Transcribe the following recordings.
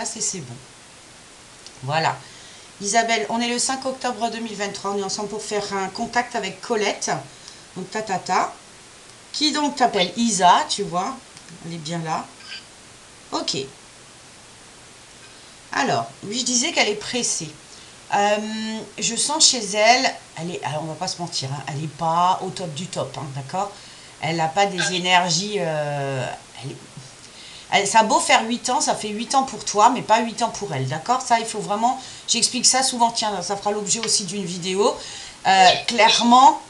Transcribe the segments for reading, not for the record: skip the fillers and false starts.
c'est bon. Voilà. Isabelle, on est le 5 octobre 2023. On est ensemble pour faire un contact avec Colette. Donc, qui donc t'appelle Isa, tu vois. Elle est bien là. Ok. Alors, oui, je disais qu'elle est pressée. Je sens chez elle, alors on va pas se mentir, hein, elle n'est pas au top du top, hein, d'accord. Elle n'a pas des énergies. Ça a beau faire 8 ans, ça fait 8 ans pour toi, mais pas 8 ans pour elle, d'accord. Ça, il faut vraiment. J'explique ça souvent, tiens, ça fera l'objet aussi d'une vidéo. Clairement,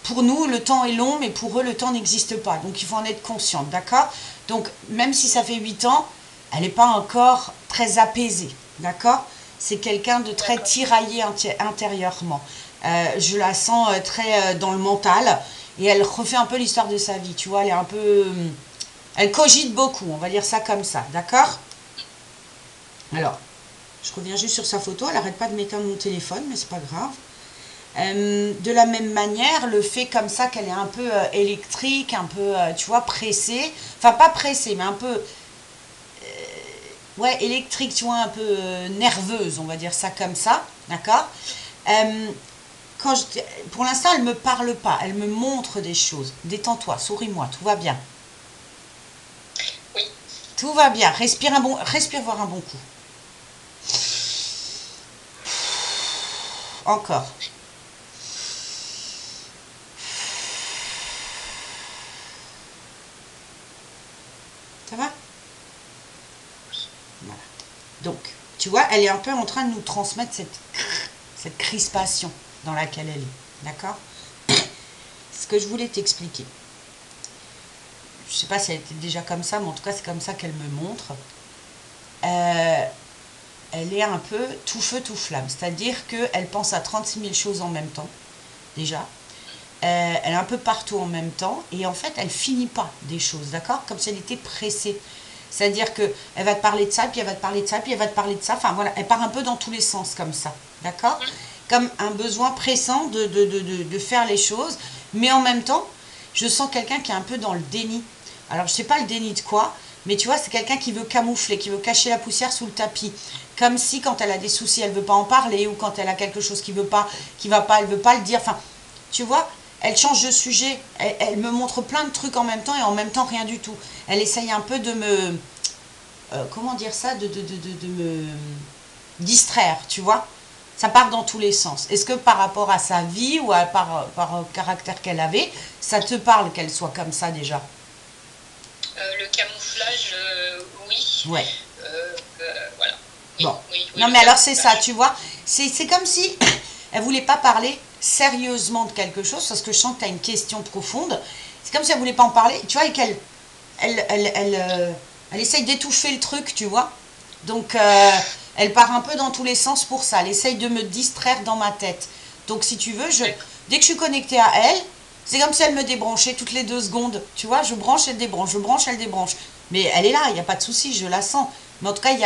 pour nous, le temps est long, mais pour eux, le temps n'existe pas. Donc, il faut en être consciente, d'accord. Donc, même si ça fait 8 ans, elle n'est pas encore très apaisée, d'accord. C'est quelqu'un de très tiraillé intérieurement. Je la sens très dans le mental et elle refait un peu l'histoire de sa vie, tu vois. Elle est un peu... elle cogite beaucoup, on va dire ça comme ça, d'accord. Alors, je reviens juste sur sa photo. Elle n'arrête pas de m'éteindre mon téléphone, mais c'est pas grave. De la même manière, le fait comme ça qu'elle est un peu électrique, un peu, tu vois, pressée. Enfin, pas pressée, mais un peu... ouais, électrique, tu vois, un peu nerveuse, on va dire ça comme ça, d'accord. Pour l'instant, elle ne me parle pas, elle me montre des choses. Détends-toi, souris-moi, tout va bien. Oui. Tout va bien, respire voir un bon coup. Encore. Ça va? Voilà. Donc, tu vois, elle est un peu en train de nous transmettre cette crispation dans laquelle elle est. D'accord? Ce que je voulais t'expliquer. Je ne sais pas si elle était déjà comme ça, mais en tout cas, c'est comme ça qu'elle me montre. Elle est un peu tout feu, tout flamme. C'est-à-dire qu'elle pense à 36 000 choses en même temps, déjà. Elle est un peu partout en même temps. Et en fait, elle finit pas des choses, d'accord? Comme si elle était pressée. C'est-à-dire qu'elle va te parler de ça, puis elle va te parler de ça, puis elle va te parler de ça. Enfin, voilà, elle part un peu dans tous les sens comme ça, d'accord? Comme un besoin pressant de faire les choses. Mais en même temps, je sens quelqu'un qui est un peu dans le déni. Alors, je sais pas le déni de quoi, mais tu vois, c'est quelqu'un qui veut camoufler, qui veut cacher la poussière sous le tapis. Comme si quand elle a des soucis, elle veut pas en parler, ou quand elle a quelque chose qui va pas, elle veut pas le dire. Enfin, tu vois, elle change de sujet, elle me montre plein de trucs en même temps et en même temps rien du tout. Elle essaye un peu de me... comment dire ça, de me distraire, tu vois. Ça part dans tous les sens. Est-ce que par rapport à sa vie ou par le caractère qu'elle avait, ça te parle qu'elle soit comme ça déjà? Le camouflage, oui. Ouais. Voilà. Oui, Bon. oui, oui, Non le mais alors c'est ça, camouflage. tu vois. C'est comme si elle voulait pas parler sérieusement de quelque chose, parce que je sens que tu as une question profonde. C'est comme si elle voulait pas en parler, tu vois, et qu'elle elle essaye d'étouffer le truc, tu vois. Donc elle part un peu dans tous les sens pour ça. Elle essaye de me distraire dans ma tête. Donc si tu veux, dès que je suis connectée à elle, c'est comme si elle me débranchait toutes les 2 secondes. Tu vois, je branche, elle débranche, je branche, elle débranche. Mais elle est là, il n'y a pas de souci, je la sens. Mais en tout cas, il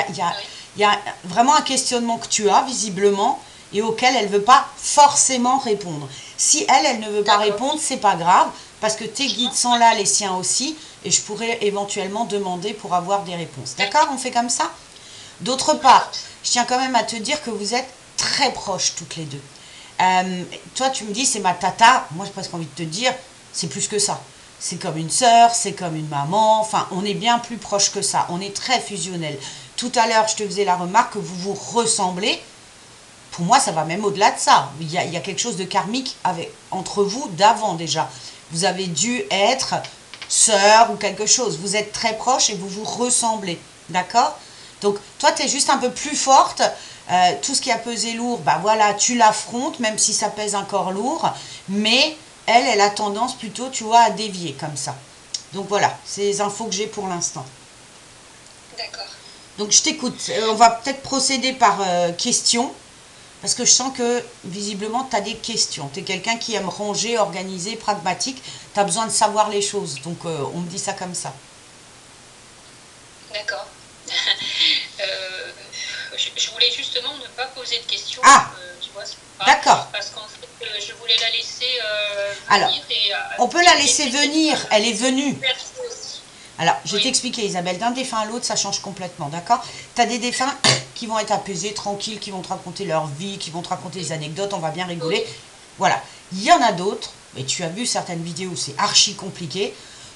y a vraiment un questionnement que tu as, visiblement, et auquel elle ne veut pas forcément répondre. Si elle ne veut pas répondre, c'est pas grave, parce que tes guides sont là, les siens aussi, et je pourrais éventuellement demander pour avoir des réponses. D'accord? On fait comme ça? D'autre part, je tiens quand même à te dire que vous êtes très proches toutes les deux. Toi, tu me dis, c'est ma tata. Moi, j'ai presque envie de te dire, c'est plus que ça. C'est comme une sœur, c'est comme une maman. Enfin, on est bien plus proches que ça. On est très fusionnels. Tout à l'heure, je te faisais la remarque que vous vous ressemblez. Pour moi, ça va même au-delà de ça. Il y a quelque chose de karmique entre vous d'avant déjà. Vous avez dû être sœur ou quelque chose. Vous êtes très proches et vous vous ressemblez. D'accord? Donc, toi, tu es juste un peu plus forte. Tout ce qui a pesé lourd, bah voilà, tu l'affrontes, même si ça pèse encore lourd. Mais elle a tendance plutôt, tu vois, à dévier comme ça. Donc voilà, c'est les infos que j'ai pour l'instant. D'accord. Donc je t'écoute. On va peut-être procéder par questions. Parce que je sens que, visiblement, tu as des questions. Tu es quelqu'un qui aime ranger, organiser, pragmatique. Tu as besoin de savoir les choses. Donc, on me dit ça comme ça. D'accord. Euh, je voulais justement ne pas poser de questions, Ah, tu vois, d'accord. parce qu'en fait, je voulais la laisser Alors, venir et on peut la laisser laisser venir. Elle est venue. percer aussi. Alors, je vais Oui, t'expliquer, Isabelle, d'un défunt à l'autre, ça change complètement, d'accord? Tu as des défunts qui vont être apaisés, tranquilles, qui vont te raconter leur vie, qui vont te raconter des anecdotes, on va bien oui, rigoler. Voilà. Il y en a d'autres, et tu as vu certaines vidéos où c'est archi compliqué,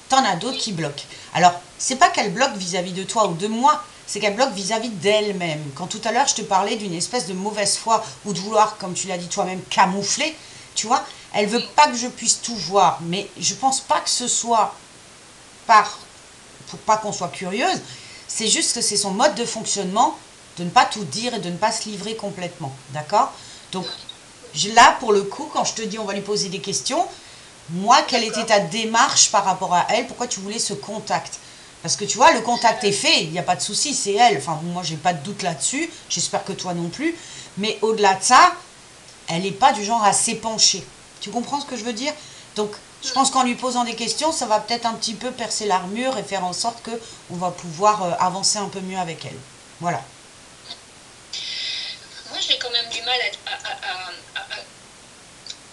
t'en as d'autres oui, qui bloquent. Alors, c'est pas qu'elles bloquent vis-à-vis de toi ou de moi, c'est qu'elles bloquent vis-à-vis d'elles-mêmes. Quand tout à l'heure, je te parlais d'une espèce de mauvaise foi ou de vouloir, comme tu l'as dit toi-même, camoufler, tu vois, elle veut oui. pas que je puisse tout voir, mais je pense pas que ce soit par pour pas qu'on soit curieuse, c'est juste que c'est son mode de fonctionnement de ne pas tout dire et de ne pas se livrer complètement. D'accord? Donc là, pour le coup, quand je te dis on va lui poser des questions, moi, quelle était D'accord. ta démarche par rapport à elle? Pourquoi tu voulais ce contact? Parce que tu vois, le contact est fait, il n'y a pas de souci, c'est elle. Enfin, moi, j'ai pas de doute là-dessus. J'espère que toi non plus. Mais au-delà de ça, elle n'est pas du genre à s'épancher. Tu comprends ce que je veux dire? Donc, je pense qu'en lui posant des questions, ça va peut-être un petit peu percer l'armure et faire en sorte que on va pouvoir avancer un peu mieux avec elle. Voilà. Moi, j'ai quand même du mal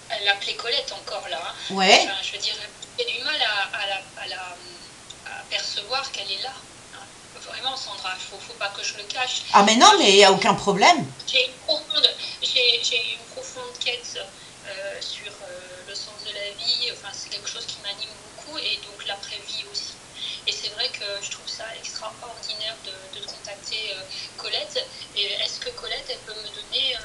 à l'appeler Colette encore là, hein. Ouais. Enfin, je veux dire, j'ai du mal à percevoir qu'elle est là, hein. Vraiment, Sandra, faut pas que je le cache. Ah mais non, Moi, mais il n'y a aucun problème. j'ai une profonde quête sur le sens de la vie. Enfin, c'est quelque chose qui m'anime beaucoup, et donc l'après-vie aussi. Et c'est vrai que je trouve ça extraordinaire de contacter Colette. Et est-ce que Colette, elle peut me donner,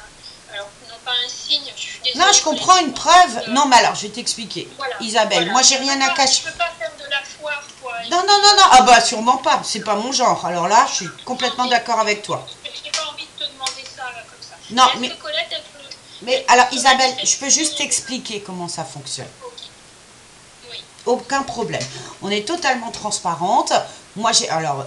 alors non pas un signe, je suis Non, désolée je Colette, comprends je une pense pas preuve. que, Non, mais alors, je vais t'expliquer. voilà, Isabelle, voilà, moi, j'ai rien à je cacher. peux pas faire de la foire, quoi. Et Non, non, puis, non, non. Ah bah, sûrement pas. C'est pas mon genre. Alors là, je suis non, complètement mais d'accord avec toi. j'ai pas envie de te demander ça là, comme ça. Non, Mais est-ce mais, que Colette, mais elle peut alors, se Isabelle, je peux manifester? juste t'expliquer comment ça fonctionne. Ok, oui, Aucun problème. On est totalement transparente. Moi, j'ai alors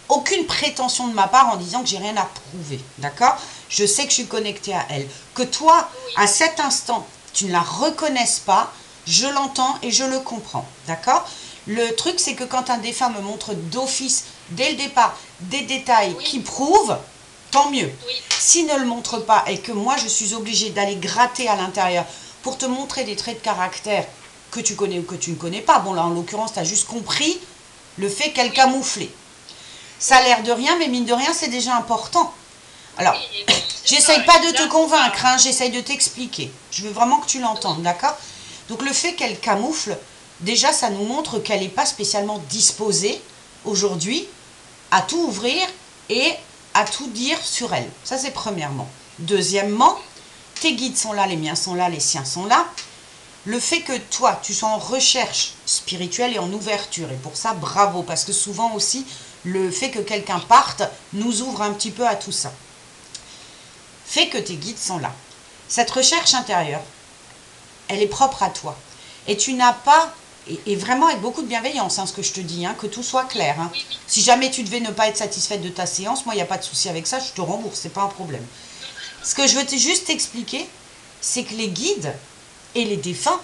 aucune prétention de ma part en disant que j'ai rien à prouver, d'accord? Je sais que je suis connectée à elle. Que toi, oui, à cet instant, tu ne la reconnaisses pas, je l'entends et je le comprends, d'accord? Le truc, c'est que quand un défunt me montre d'office, dès le départ, des détails oui, qui prouvent, tant mieux. oui, S'il ne le montre pas et que moi, je suis obligée d'aller gratter à l'intérieur pour te montrer des traits de caractère que tu connais ou que tu ne connais pas. Bon, là, en l'occurrence, tu as juste compris le fait qu'elle oui, camouflait. Ça a oui, l'air de rien, mais mine de rien, c'est déjà important. Alors, oui, et puis c'est j'essaye ça. pas Et de te là, convaincre, hein, j'essaye de t'expliquer. Je veux vraiment que tu l'entendes, oui, d'accord? Donc, le fait qu'elle camoufle, déjà, ça nous montre qu'elle n'est pas spécialement disposée aujourd'hui à tout ouvrir et à tout dire sur elle. Ça, c'est premièrement. Deuxièmement, tes guides sont là, les miens sont là, les siens sont là. Le fait que toi, tu sois en recherche spirituelle et en ouverture, et pour ça, bravo, parce que souvent aussi, le fait que quelqu'un parte nous ouvre un petit peu à tout ça. Fait que tes guides sont là. Cette recherche intérieure, elle est propre à toi. Et tu n'as pas, et vraiment avec beaucoup de bienveillance, hein, ce que je te dis, hein, que tout soit clair. Hein. oui, oui. Si jamais tu devais ne pas être satisfaite de ta séance, moi, il n'y a pas de souci avec ça, je te rembourse, c'est pas un problème. Ce que je veux juste t'expliquer, c'est que les guides et les défunts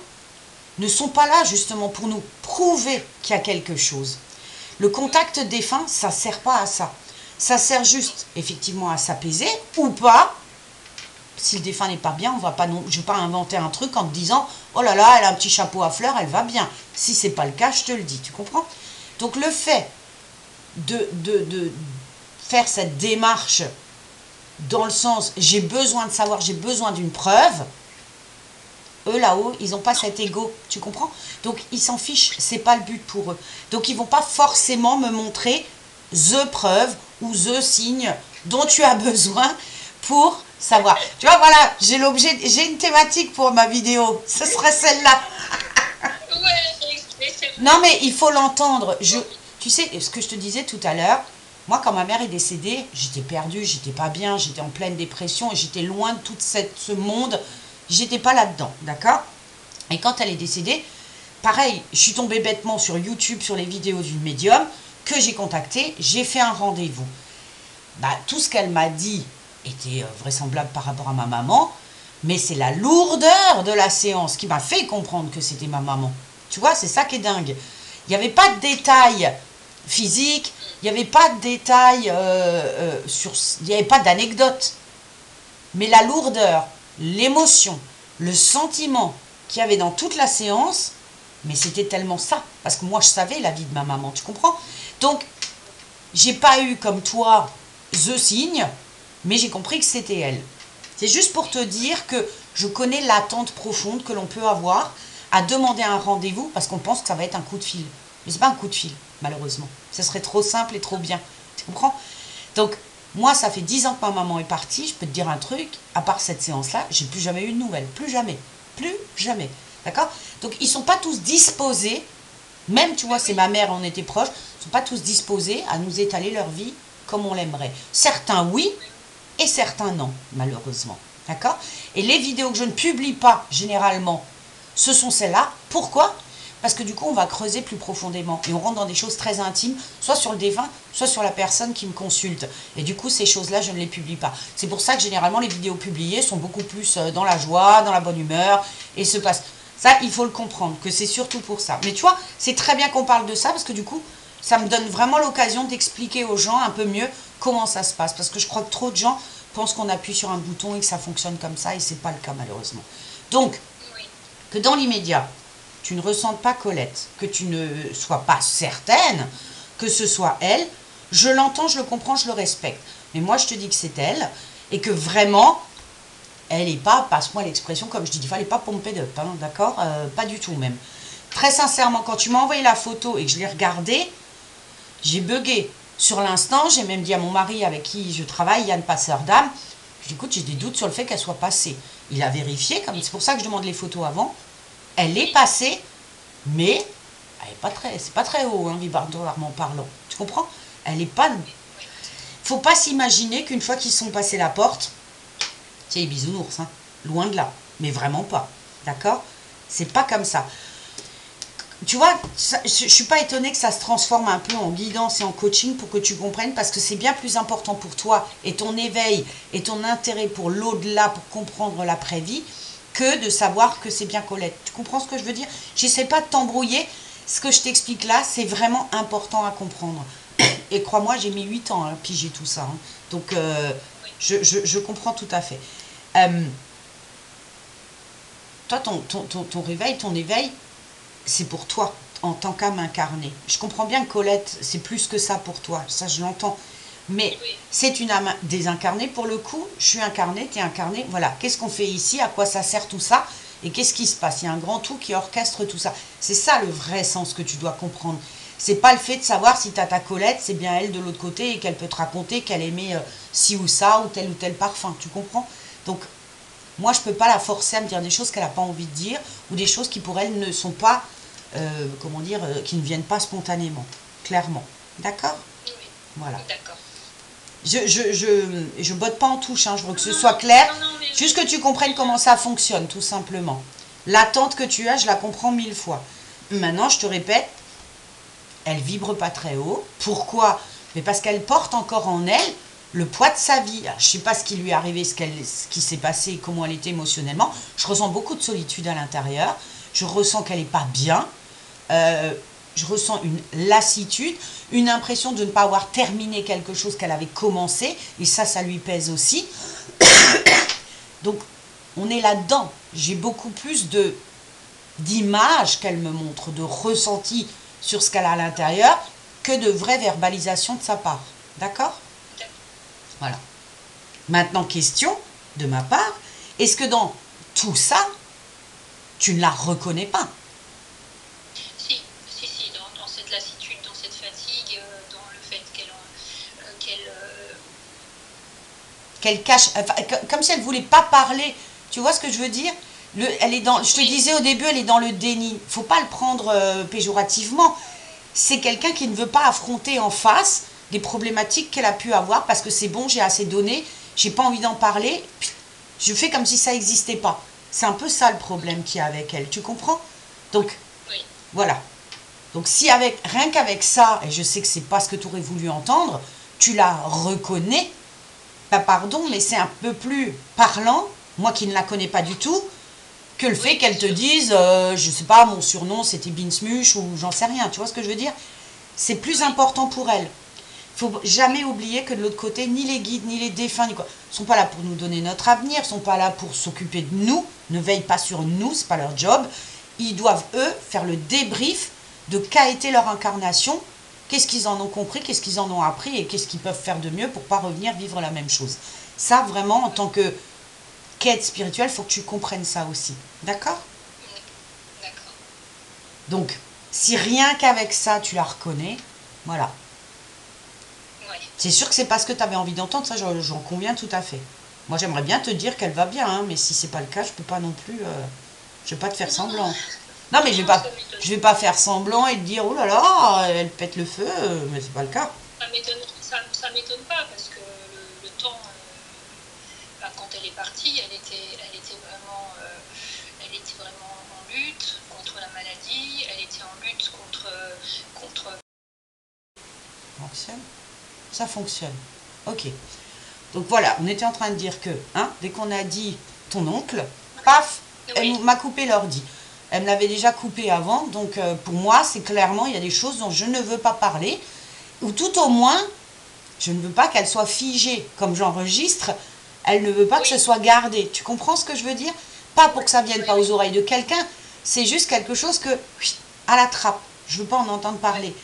ne sont pas là justement pour nous prouver qu'il y a quelque chose. Le contact défunt, ça ne sert pas à ça. Ça sert juste effectivement à s'apaiser ou pas. Si le défunt n'est pas bien, on va pas non, je ne vais pas inventer un truc en te disant oh là là, elle a un petit chapeau à fleurs, elle va bien. Si c'est pas le cas, je te le dis, tu comprends? Donc le fait de faire cette démarche dans le sens j'ai besoin de savoir, j'ai besoin d'une preuve, eux là-haut, ils n'ont pas cet ego, tu comprends? Donc ils s'en fichent, c'est pas le but pour eux. Donc ils vont pas forcément me montrer the preuve ou the signe dont tu as besoin pour savoir. Tu vois, voilà, j'ai une thématique pour ma vidéo. Ce serait celle-là. Ouais, mais c'est Non vrai. mais il faut l'entendre. Oui, Tu sais, ce que je te disais tout à l'heure, moi quand ma mère est décédée, j'étais perdue, j'étais pas bien, j'étais en pleine dépression et j'étais loin de ce monde. J'étais pas là-dedans, d'accord? Et quand elle est décédée, pareil, je suis tombée bêtement sur YouTube, sur les vidéos d'une médium que j'ai contactée, j'ai fait un rendez-vous. Bah, tout ce qu'elle m'a dit était vraisemblable par rapport à ma maman, mais c'est la lourdeur de la séance qui m'a fait comprendre que c'était ma maman. Tu vois, c'est ça qui est dingue. Il n'y avait pas de détails physiques, il n'y avait pas de détails il n'y avait pas d'anecdotes. Mais la lourdeur, l'émotion, le sentiment qu'il y avait dans toute la séance Mais c'était tellement ça. Parce que moi, je savais la vie de ma maman, tu comprends? Donc, j'ai pas eu comme toi the signe, mais j'ai compris que c'était elle. C'est juste pour te dire que je connais l'attente profonde que l'on peut avoir à demander un rendez-vous parce qu'on pense que ça va être un coup de fil. Mais c'est pas un coup de fil, malheureusement. Ça serait trop simple et trop bien. Tu comprends? Donc, moi, ça fait 10 ans que ma maman est partie. Je peux te dire un truc, à part cette séance-là, j'ai plus jamais eu de nouvelles. Plus jamais. Plus jamais. D'accord? Donc, ils sont pas tous disposés, même, tu vois, c'est ma mère, on était proches, ils sont pas tous disposés à nous étaler leur vie comme on l'aimerait. Certains, oui, et certains, non, malheureusement. D'accord? Et les vidéos que je ne publie pas, généralement, ce sont celles-là. Pourquoi? Parce que du coup, on va creuser plus profondément et on rentre dans des choses très intimes, soit sur le défunt, soit sur la personne qui me consulte. Et du coup, ces choses-là, je ne les publie pas. C'est pour ça que généralement, les vidéos publiées sont beaucoup plus dans la joie, dans la bonne humeur et se passent. Ça, il faut le comprendre, que c'est surtout pour ça. Mais tu vois, c'est très bien qu'on parle de ça parce que du coup, ça me donne vraiment l'occasion d'expliquer aux gens un peu mieux comment ça se passe. Parce que je crois que trop de gens pensent qu'on appuie sur un bouton et que ça fonctionne comme ça et c'est pas le cas malheureusement. Donc, que dans l'immédiat, tu ne ressentes pas Colette, que tu ne sois pas certaine que ce soit elle, je l'entends, je le comprends, je le respecte. Mais moi, je te dis que c'est elle et que vraiment, elle n'est pas, passe-moi l'expression, comme je dis, il fallait pas pomper d'up, hein, d'accord? Pas du tout même. Très sincèrement, quand tu m'as envoyé la photo et que je l'ai regardée, j'ai bugué. Sur l'instant, j'ai même dit à mon mari avec qui je travaille, Yann Passeur d'âme, écoute, j'ai des doutes sur le fait qu'elle soit passée. Il a vérifié, c'est pour ça que je demande les photos avant. Elle est passée, mais elle est pas très, c'est pas très haut, hein, vibratoirement parlant. Tu comprends? Elle est pas. Faut pas s'imaginer qu'une fois qu'ils sont passés la porte, c'est les bisounours, hein. Loin de là. Mais vraiment pas. D'accord? C'est pas comme ça. Tu vois, je suis pas étonnée que ça se transforme un peu en guidance et en coaching pour que tu comprennes, parce que c'est bien plus important pour toi et ton éveil et ton intérêt pour l'au-delà, pour comprendre l'après-vie, que de savoir que c'est bien Colette. Tu comprends ce que je veux dire? J'essaie pas de t'embrouiller. Ce que je t'explique là, c'est vraiment important à comprendre. Et crois-moi, j'ai mis 8 ans à piger tout ça. Hein. Donc, je comprends tout à fait. Toi, ton réveil, ton éveil, c'est pour toi, en tant qu'âme incarnée. Je comprends bien que Colette, c'est plus que ça pour toi, ça je l'entends. Mais c'est une âme désincarnée pour le coup, je suis incarnée, tu es incarnée, voilà. Qu'est-ce qu'on fait ici, à quoi ça sert tout ça, et qu'est-ce qui se passe? Il y a un grand tout qui orchestre tout ça. C'est ça le vrai sens que tu dois comprendre. C'est pas le fait de savoir si t'as ta Colette, c'est bien elle de l'autre côté, et qu'elle peut te raconter qu'elle aimait ci ou ça, ou tel parfum, tu comprends? Donc, moi je peux pas la forcer à me dire des choses qu'elle n'a pas envie de dire, ou des choses qui pour elle ne sont pas... comment dire, qui ne viennent pas spontanément, clairement. D'accord? Oui. Voilà. D'accord. Je botte pas en touche, hein, je veux que ce soit clair. Juste que tu comprennes comment ça fonctionne, tout simplement. L'attente que tu as, je la comprends 1000 fois. Maintenant, je te répète, elle vibre pas très haut. Pourquoi? Mais parce qu'elle porte encore en elle le poids de sa vie. Alors, je sais pas ce qui lui est arrivé, ce qui s'est passé, comment elle était émotionnellement. Je ressens beaucoup de solitude à l'intérieur. Je ressens qu'elle n'est pas bien. Je ressens une lassitude, une impression de ne pas avoir terminé quelque chose qu'elle avait commencé, et ça lui pèse aussi. Donc, on est là-dedans. J'ai beaucoup plus d'images qu'elle me montre, de ressentis sur ce qu'elle a à l'intérieur, que de vraies verbalisations de sa part. D'accord? Voilà. Maintenant, question de ma part, est-ce que dans tout ça, tu ne la reconnais pas? Si, dans cette lassitude, dans cette fatigue, dans le fait qu'elle cache, enfin, comme si elle ne voulait pas parler. Tu vois ce que je veux dire? Elle est dans, je te disais au début, elle est dans le déni. Il ne faut pas le prendre péjorativement. C'est quelqu'un qui ne veut pas affronter en face des problématiques qu'elle a pu avoir parce que c'est bon, j'ai assez donné, j'ai pas envie d'en parler, je fais comme si ça n'existait pas. C'est un peu ça le problème qu'il y a avec elle, tu comprends? Donc, voilà. Donc si rien qu'avec ça, et je sais que c'est pas ce que tu aurais voulu entendre, tu la reconnais, bah pardon, mais c'est un peu plus parlant, moi qui ne la connais pas du tout, que le fait qu'elle te dise, je sais pas, mon surnom c'était Binsmush ou j'en sais rien, tu vois ce que je veux dire? C'est plus important pour elle. Il ne faut jamais oublier que de l'autre côté, ni les guides, ni les défunts, ni quoi, sont pas là pour nous donner notre avenir, sont pas là pour s'occuper de nous, ne veillent pas sur nous, c'est pas leur job. ils doivent, eux, faire le débrief de qu'a été leur incarnation, qu'est-ce qu'ils en ont compris, qu'est-ce qu'ils en ont appris et qu'est-ce qu'ils peuvent faire de mieux pour pas revenir vivre la même chose. Ça, vraiment, en tant que quête spirituelle, il faut que tu comprennes ça aussi. D'accord? D'accord. Donc, si rien qu'avec ça, tu la reconnais, voilà. Ouais. C'est sûr que c'est pas ce que tu avais envie d'entendre, ça, j'en conviens tout à fait. Moi, j'aimerais bien te dire qu'elle va bien, hein, mais si c'est pas le cas, je peux pas non plus... je vais pas te faire semblant. Non, mais Non, ça m'étonne. je vais pas faire semblant et te dire, oh là là, elle pète le feu, mais c'est pas le cas. Ça m'étonne pas parce que le temps, quand elle est partie, elle était vraiment en lutte contre la maladie, elle était en lutte contre. Fonctionne. Ça fonctionne. Ok. Donc voilà, on était en train de dire que, hein, dès qu'on a dit ton oncle, paf, Oui. elle m'a coupé l'ordi. Elle me l'avait déjà coupé avant, donc pour moi, c'est clairement, il y a des choses dont je ne veux pas parler, ou tout au moins, je ne veux pas qu'elle soit figée. Comme j'enregistre, elle ne veut pas que ce soit gardé. Tu comprends ce que je veux dire? Pas pour que ça vienne pas aux oreilles de quelqu'un, c'est juste quelque chose que, à la trappe, je ne veux pas en entendre parler.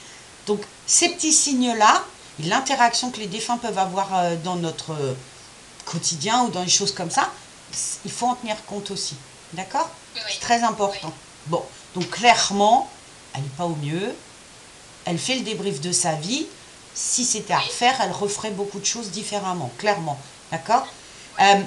Donc, ces petits signes-là, l'interaction que les défunts peuvent avoir dans notre quotidien ou dans des choses comme ça, il faut en tenir compte aussi. D'accord? C'est très important. Bon, donc clairement, elle n'est pas au mieux. Elle fait le débrief de sa vie. Si c'était à refaire, elle referait beaucoup de choses différemment, clairement. D'accord? Il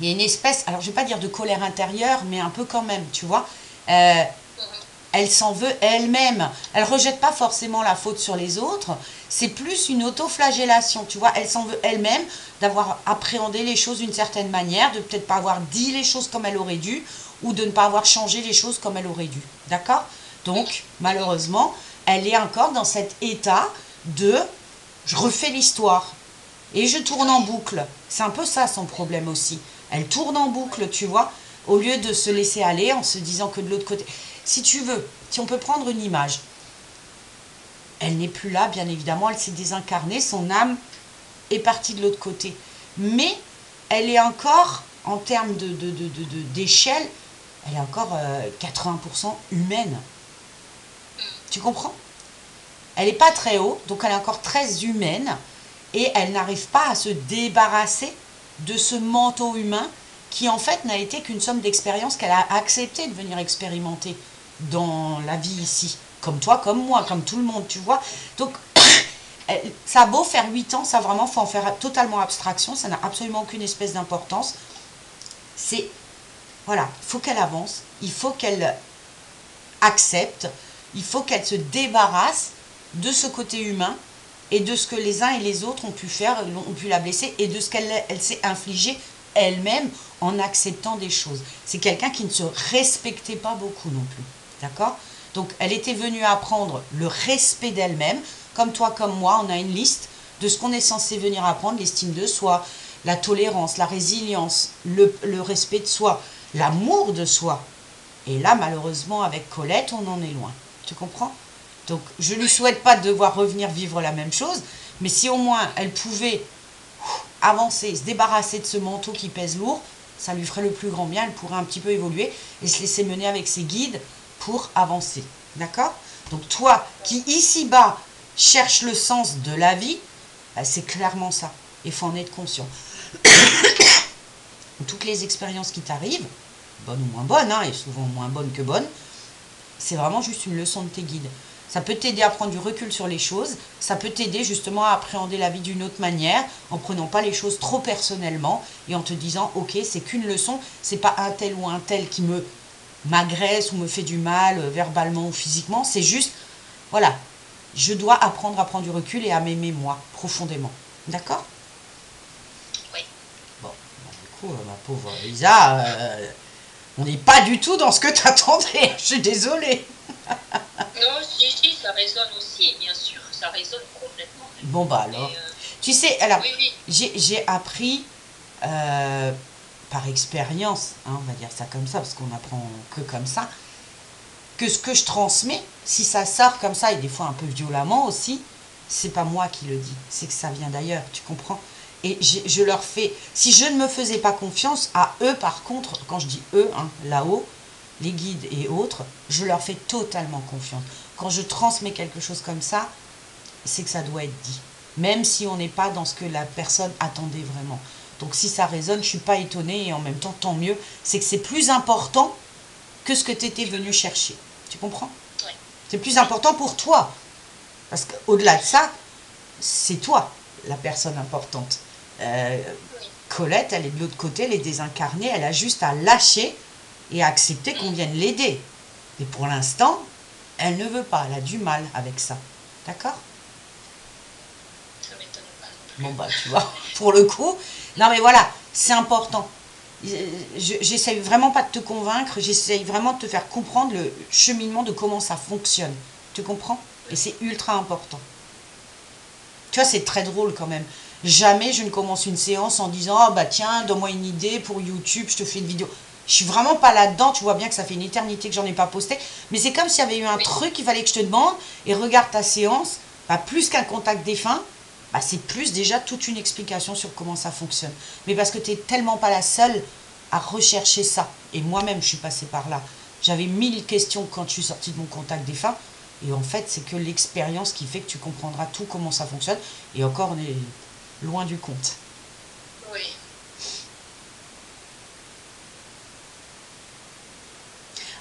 y a une espèce, alors je ne vais pas dire de colère intérieure, mais un peu quand même, tu vois. Elle s'en veut elle-même. Elle rejette pas forcément la faute sur les autres. C'est plus une auto-flagellation, tu vois. Elle s'en veut elle-même d'avoir appréhendé les choses d'une certaine manière, de peut-être pas avoir dit les choses comme elle aurait dû, ou de ne pas avoir changé les choses comme elle aurait dû. D'accord? Donc, malheureusement, elle est encore dans cet état de « je refais l'histoire ». Et je tourne en boucle. C'est un peu ça son problème aussi. Elle tourne en boucle, tu vois, au lieu de se laisser aller en se disant que de l'autre côté... Si tu veux, si on peut prendre une image, elle n'est plus là, bien évidemment, elle s'est désincarnée, son âme est partie de l'autre côté. Mais elle est encore, en termes d'échelle, elle est encore 80% humaine. Tu comprends? Elle n'est pas très haut, donc elle est encore très humaine, et elle n'arrive pas à se débarrasser de ce manteau humain qui en fait n'a été qu'une somme d'expériences qu'elle a accepté de venir expérimenter dans la vie ici, comme toi, comme moi, comme tout le monde, tu vois. Donc, ça a beau faire 8 ans, ça vraiment, faut en faire totalement abstraction, ça n'a absolument aucune espèce d'importance. C'est, voilà, il faut qu'elle avance, il faut qu'elle accepte, il faut qu'elle se débarrasse de ce côté humain et de ce que les uns et les autres ont pu faire, ont pu la blesser, et de ce qu'elle s'est infligée elle-même en acceptant des choses. C'est quelqu'un qui ne se respectait pas beaucoup non plus. D'accord? Donc, elle était venue apprendre le respect d'elle-même. Comme toi, comme moi, on a une liste de ce qu'on est censé venir apprendre, l'estime de soi, la tolérance, la résilience, le respect de soi, l'amour de soi. Et là, malheureusement, avec Colette, on en est loin. Tu comprends? Donc, je ne lui souhaite pas de devoir revenir vivre la même chose, mais si au moins elle pouvait avancer, se débarrasser de ce manteau qui pèse lourd, ça lui ferait le plus grand bien, elle pourrait un petit peu évoluer et se laisser mener avec ses guides pour avancer. D'accord? Donc toi, qui ici-bas cherche le sens de la vie, bah, c'est clairement ça. Il faut en être conscient. Toutes les expériences qui t'arrivent, bonnes ou moins bonnes, hein, et souvent moins bonnes que bonnes, c'est vraiment juste une leçon de tes guides. Ça peut t'aider à prendre du recul sur les choses, ça peut t'aider justement à appréhender la vie d'une autre manière, en prenant pas les choses trop personnellement, et en te disant, ok, c'est qu'une leçon, c'est pas un tel ou un tel qui m'agresse ou me fait du mal verbalement ou physiquement, c'est juste, voilà, je dois apprendre à prendre du recul et à m'aimer moi, profondément. D'accord? Oui. Bon, du coup, ma pauvre Lisa, on n'est pas du tout dans ce que t'attendais, je suis désolée. Non, si, ça résonne aussi, bien sûr, ça résonne complètement. Bon, bah alors. Tu sais, alors, oui. j'ai appris par expérience, hein, on va dire ça comme ça, parce qu'on apprend que comme ça, que ce que je transmets, si ça sort comme ça, et des fois un peu violemment aussi, c'est pas moi qui le dis, c'est que ça vient d'ailleurs, tu comprends? Et je leur fais, si je ne me faisais pas confiance, à eux par contre, quand je dis eux, hein, là-haut, les guides et autres, je leur fais totalement confiance. Quand je transmets quelque chose comme ça, c'est que ça doit être dit. Même si on n'est pas dans ce que la personne attendait vraiment. Donc si ça résonne, je ne suis pas étonnée et en même temps, tant mieux. C'est que c'est plus important que ce que tu étais venu chercher. Tu comprends? Oui. C'est plus important pour toi. Parce qu'au-delà de ça, c'est toi, la personne importante. Colette, elle est de l'autre côté, elle est désincarnée, elle a juste à lâcher et à accepter qu'on vienne l'aider. Et pour l'instant, elle ne veut pas, elle a du mal avec ça. D'accord? Ça m'étonne pas. Bon bah tu vois, pour le coup, non mais voilà, c'est important. J'essaye vraiment pas de te convaincre, j'essaye vraiment de te faire comprendre le cheminement de comment ça fonctionne. Tu comprends? Et c'est ultra important. Tu vois, c'est très drôle quand même. Jamais je ne commence une séance en disant « Ah bah tiens, donne-moi une idée pour YouTube, je te fais une vidéo. » Je suis vraiment pas là-dedans, tu vois bien que ça fait une éternité que j'en ai pas posté. Mais c'est comme s'il y avait eu un truc qu'il fallait que je te demande. Et regarde ta séance, bah, plus qu'un contact défunt, bah, c'est plus déjà toute une explication sur comment ça fonctionne. Mais parce que tu n'es tellement pas la seule à rechercher ça. Et moi-même, je suis passée par là. J'avais 1000 questions quand je suis sortie de mon contact défunt. Et en fait, c'est que l'expérience qui fait que tu comprendras tout comment ça fonctionne. Et encore, on est loin du compte. Oui.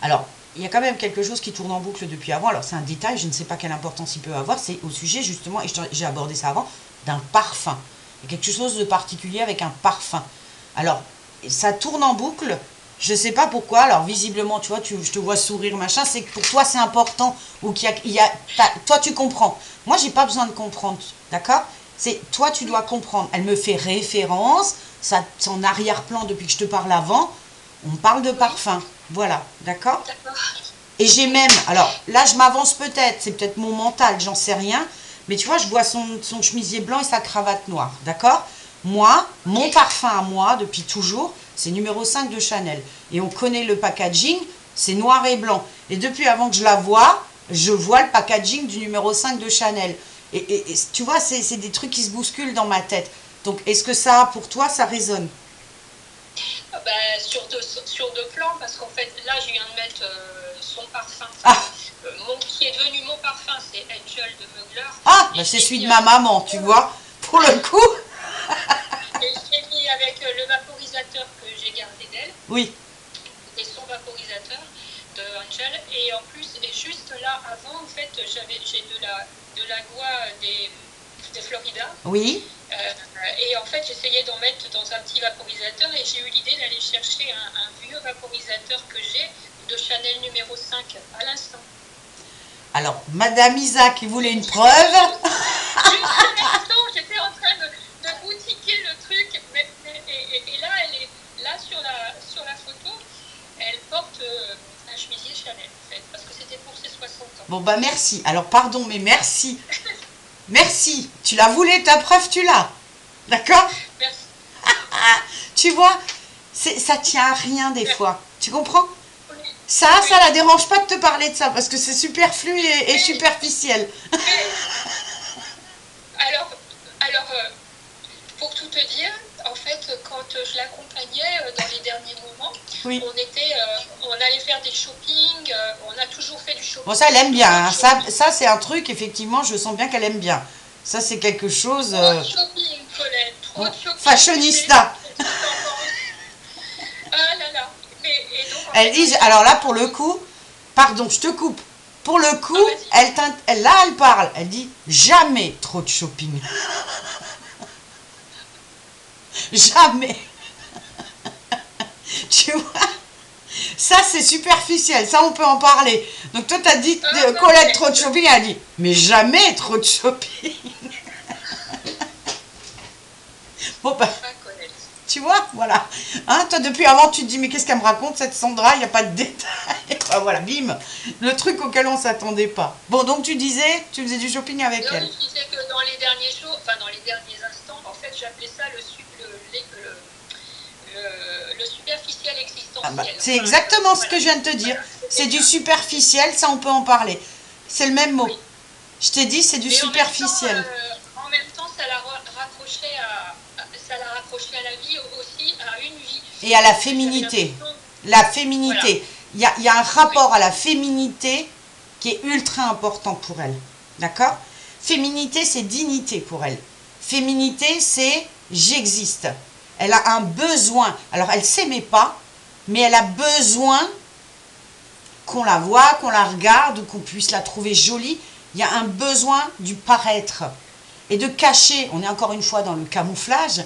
Alors, il y a quand même quelque chose qui tourne en boucle depuis avant. Alors, c'est un détail, je ne sais pas quelle importance il peut avoir. C'est au sujet, justement, et j'ai abordé ça avant, d'un parfum. Il y a quelque chose de particulier avec un parfum. Alors, ça tourne en boucle. Je ne sais pas pourquoi. Alors, visiblement, tu vois, je te vois sourire, machin. C'est que pour toi, c'est important. Ou toi, tu comprends. Moi, j'ai pas besoin de comprendre. D'accord? C'est toi, tu dois comprendre. Elle me fait référence. Ça, c'est en arrière-plan depuis que je te parle avant. On parle de parfum. Voilà, d'accord? Et j'ai même, alors là je m'avance peut-être, c'est peut-être mon mental, j'en sais rien, mais tu vois, je vois son chemisier blanc et sa cravate noire, d'accord? Moi, mon parfum à moi, depuis toujours, c'est numéro 5 de Chanel. Et on connaît le packaging, c'est noir et blanc. Et depuis avant que je vois le packaging du numéro 5 de Chanel. Et tu vois, c'est des trucs qui se bousculent dans ma tête. Donc, est-ce que ça, pour toi, ça résonne? Bah, sur deux plans, parce qu'en fait, là, je viens de mettre son parfum. Qui est devenu mon parfum, c'est Angel de Mugler. Ah, bah c'est celui de ma maman, tu vois, pour le coup. Et je l'ai mis avec le vaporisateur que j'ai gardé d'elle. Oui. Et son vaporisateur de Angel. Et en plus, et juste là, avant, en fait, j'ai de la goa de Florida. Oui. Et en fait, j'essayais d'en mettre dans un petit vaporisateur et j'ai eu l'idée d'aller chercher un vieux vaporisateur que j'ai de Chanel numéro 5 à l'instant. Alors, Madame Isa qui voulait une preuve. Juste à l'instant, j'étais en train de boutiquer le truc. Et là, elle est là sur la photo, elle porte un chemisier Chanel, en fait, parce que c'était pour ses 60 ans. Bon, bah merci. Alors, pardon, mais merci. Merci. Tu la voulais, ta preuve, tu l'as. D'accord? Merci. Tu vois, ça tient à rien des fois. Tu comprends? Ça la dérange pas de te parler de ça, parce que c'est superflu et superficiel. Alors, pour tout te dire, en fait, quand je l'accompagnais dans les derniers moments, oui. On allait faire des shopping, on a toujours fait du shopping. Bon, ça, elle aime bien. Hein. Ça c'est un truc, effectivement, je sens bien qu'elle aime bien. Ça, c'est quelque chose... Trop de shopping, Colette, trop de shopping. Fashionista. Ah là là. Elle dit, alors là, pour le coup, pardon, je te coupe. Pour le coup, là, elle parle. Elle dit, jamais trop de shopping. Jamais. Tu vois? Ça, c'est superficiel. Ça, on peut en parler. Donc, toi, tu as dit, Colette, trop de shopping. Elle a dit, mais jamais trop de shopping. Bon, bah, tu vois, voilà. Hein, toi, depuis avant, tu te dis, mais qu'est-ce qu'elle me raconte, cette Sandra? Il n'y a pas de détails. Bah, voilà, bim. Le truc auquel on ne s'attendait pas. Bon, donc, tu disais, tu faisais du shopping avec elle. Je disais que dans les derniers jours, enfin, dans les derniers instants, en fait, j'appelais ça le superficiel existentiel. Ah bah, c'est exactement ce que je viens de te dire. C'est du superficiel, ça, on peut en parler. C'est le même mot. Oui. Je t'ai dit, c'est du superficiel. En même temps, ça l'a raccroché à la vie aussi, à une vie. Et à la féminité. La féminité. Voilà. Il y a un rapport à la féminité qui est ultra important pour elle. D'accord? Féminité, c'est dignité pour elle. Féminité, c'est j'existe. Elle a un besoin. Alors, elle ne s'aimait pas, mais elle a besoin qu'on la voie, qu'on la regarde, qu'on puisse la trouver jolie. Il y a un besoin du paraître. Et de cacher, on est encore une fois dans le camouflage,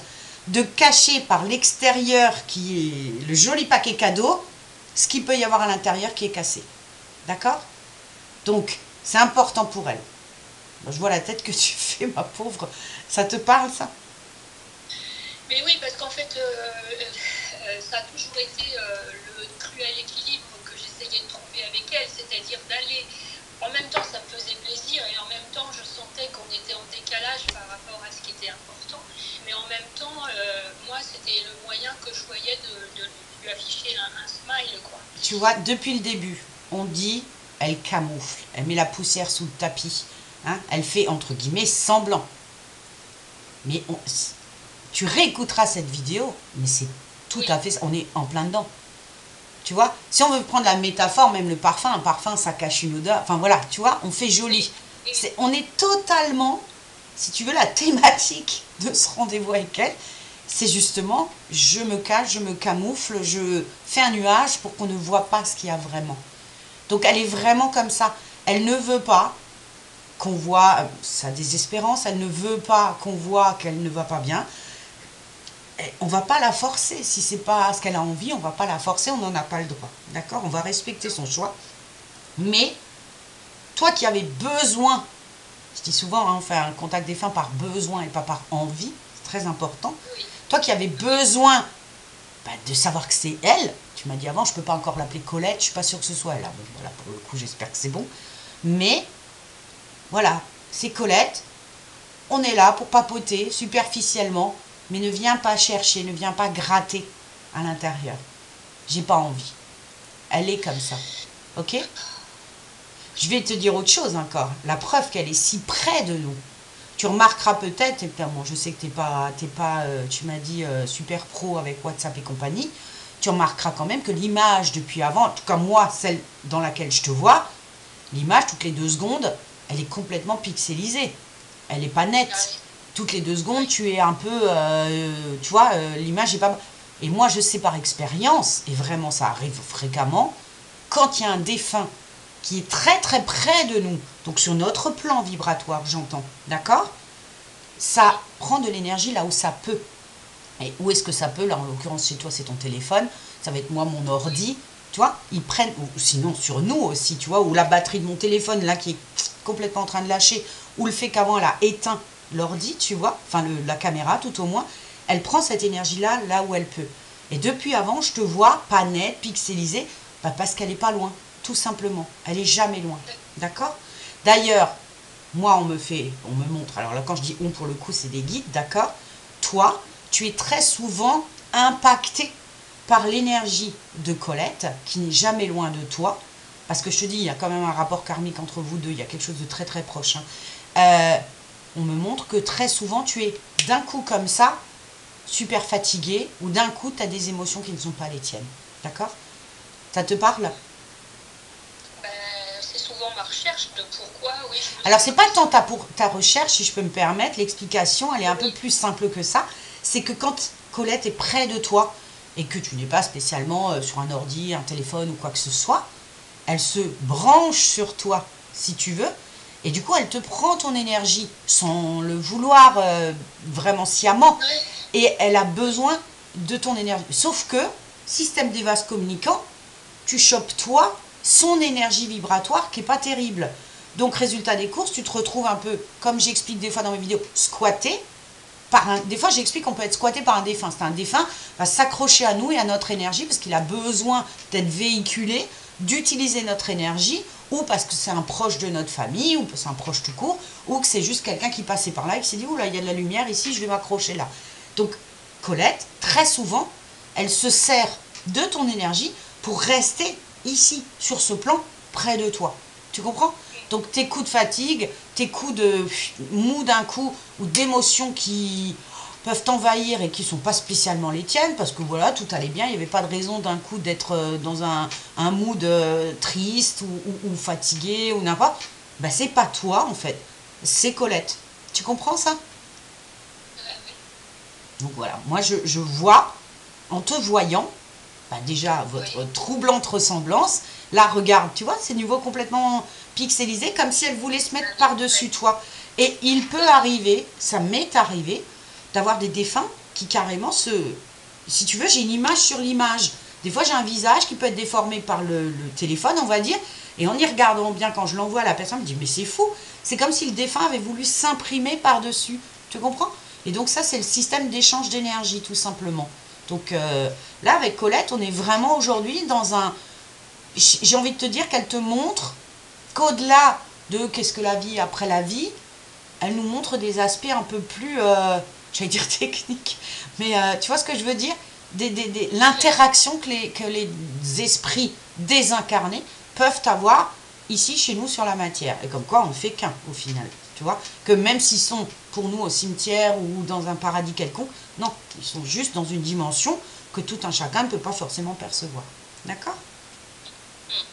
de cacher par l'extérieur, qui est le joli paquet cadeau, ce qu'il peut y avoir à l'intérieur qui est cassé. D'accord? Donc, c'est important pour elle. Je vois la tête que tu fais, ma pauvre. Ça te parle, ça? Mais oui, parce qu'en fait, ça a toujours été le cruel équilibre que j'essayais de trouver avec elle, c'est-à-dire d'aller, en même temps ça me faisait plaisir et en même temps je sentais qu'on était en décalage par rapport à ce qui était important, mais en même temps, moi c'était le moyen que je voyais de lui afficher un smile, quoi. Tu vois, depuis le début, on dit, elle camoufle, elle met la poussière sous le tapis, hein, elle fait, entre guillemets, semblant. Mais tu réécouteras cette vidéo, mais c'est tout à fait, on est en plein dedans. Tu vois, si on veut prendre la métaphore, même le parfum, un parfum ça cache une odeur, enfin voilà, tu vois, on fait joli. On est totalement, si tu veux, la thématique de ce rendez-vous avec elle, c'est justement, je me cache, je me camoufle, je fais un nuage pour qu'on ne voit pas ce qu'il y a vraiment. Donc elle est vraiment comme ça, elle ne veut pas qu'on voit sa désespérance, elle ne veut pas qu'on voit qu'elle ne va pas bien. On va pas la forcer, si c'est pas ce qu'elle a envie, on va pas la forcer, on n'en a pas le droit, d'accord? On va respecter son choix, mais toi qui avais besoin, je dis souvent, hein, on fait un contact défunt par besoin et pas par envie, c'est très important, toi qui avais besoin de savoir que c'est elle, tu m'as dit avant, je peux pas encore l'appeler Colette, je suis pas sûre que ce soit elle, bon, voilà, pour le coup j'espère que c'est bon, mais voilà, c'est Colette, on est là pour papoter superficiellement, mais ne viens pas chercher, ne viens pas gratter à l'intérieur. J'ai pas envie. Elle est comme ça. Ok? Je vais te dire autre chose encore. La preuve qu'elle est si près de nous. Tu remarqueras peut-être, et bon, je sais que tu m'as dit super pro avec WhatsApp et compagnie, tu remarqueras quand même que l'image depuis avant, en tout cas moi, celle dans laquelle je te vois, l'image, toutes les 2 secondes, elle est complètement pixelisée. Elle n'est pas nette. Toutes les 2 secondes, tu es un peu, tu vois, l'image n'est pas... Et moi, je sais par expérience, et vraiment ça arrive fréquemment, quand il y a un défunt qui est très très près de nous, donc sur notre plan vibratoire, j'entends, d'accord? Ça prend de l'énergie là où ça peut. Et où est-ce que ça peut? Là, en l'occurrence, chez toi, c'est ton téléphone, ça va être moi, mon ordi, tu vois? Ils prennent, ou sinon sur nous aussi, tu vois, ou la batterie de mon téléphone, là, qui est complètement en train de lâcher, ou le fait qu'avant, elle a éteint l'ordi, tu vois, enfin la caméra tout au moins, elle prend cette énergie-là, là où elle peut. Et depuis avant, je te vois pas nette, pixelisée, parce qu'elle n'est pas loin, tout simplement. Elle est jamais loin, d'accord? D'ailleurs, moi, on me montre, alors là, quand je dis on, pour le coup, c'est des guides, d'accord? Toi, tu es très souvent impacté par l'énergie de Colette, qui n'est jamais loin de toi, parce que je te dis, il y a quand même un rapport karmique entre vous deux, il y a quelque chose de très très proche, hein. On me montre que très souvent, tu es d'un coup comme ça, super fatigué, ou d'un coup, tu as des émotions qui ne sont pas les tiennes. D'accord? Ça te parle? C'est souvent ma recherche de pourquoi, oui. Alors, c'est pas tant ta recherche, si je peux me permettre, l'explication, elle est un peu plus simple que ça. C'est que quand Colette est près de toi, et que tu n'es pas spécialement sur un ordi, un téléphone ou quoi que ce soit, elle se branche sur toi, si tu veux, et du coup, elle te prend ton énergie sans le vouloir vraiment sciemment. Et elle a besoin de ton énergie. Sauf que, système des vases communicants, tu chopes toi son énergie vibratoire qui n'est pas terrible. Donc, résultat des courses, tu te retrouves un peu, comme j'explique des fois dans mes vidéos, squatté. Des fois, j'explique qu'on peut être squatté par un défunt. C'est un défunt va s'accrocher à nous et à notre énergie parce qu'il a besoin d'être véhiculé, d'utiliser notre énergie, ou parce que c'est un proche de notre famille, ou que c'est un proche tout court, ou que c'est juste quelqu'un qui passait par là et qui s'est dit « Oula, il y a de la lumière ici, je vais m'accrocher là ». Donc, Colette, très souvent, elle se sert de ton énergie pour rester ici, sur ce plan, près de toi. Tu comprends? Donc, tes coups de fatigue, tes coups de mou d'un coup, ou d'émotions qui peuvent t'envahir et qui sont pas spécialement les tiennes, parce que voilà, tout allait bien, il n'y avait pas de raison d'un coup d'être dans un mood triste ou fatigué ou n'importe. Ben, c'est pas toi en fait, c'est Colette. Tu comprends ça? Donc voilà, moi je vois, en te voyant, bah déjà votre troublante ressemblance. Là, regarde, tu vois, c'est niveau complètement pixelisé, comme si elle voulait se mettre par-dessus toi. Et il peut arriver, ça m'est arrivé, d'avoir des défunts qui carrément se... Si tu veux, j'ai une image sur l'image. Des fois, j'ai un visage qui peut être déformé par le téléphone, on va dire, et en y regardant bien, quand je l'envoie à la personne, je me dis, mais c'est fou. C'est comme si le défunt avait voulu s'imprimer par-dessus. Tu comprends? Et donc ça, c'est le système d'échange d'énergie, tout simplement. Donc là, avec Colette, on est vraiment aujourd'hui dans un... J'ai envie de te dire qu'elle te montre qu'au-delà de qu'est-ce que la vie après la vie, elle nous montre des aspects un peu plus, j'allais dire techniques, mais tu vois ce que je veux dire? L'interaction que les esprits désincarnés peuvent avoir ici chez nous sur la matière. Et comme quoi on ne fait qu'un au final. Tu vois? Que même s'ils sont pour nous au cimetière ou dans un paradis quelconque, non, ils sont juste dans une dimension que tout un chacun ne peut pas forcément percevoir. D'accord?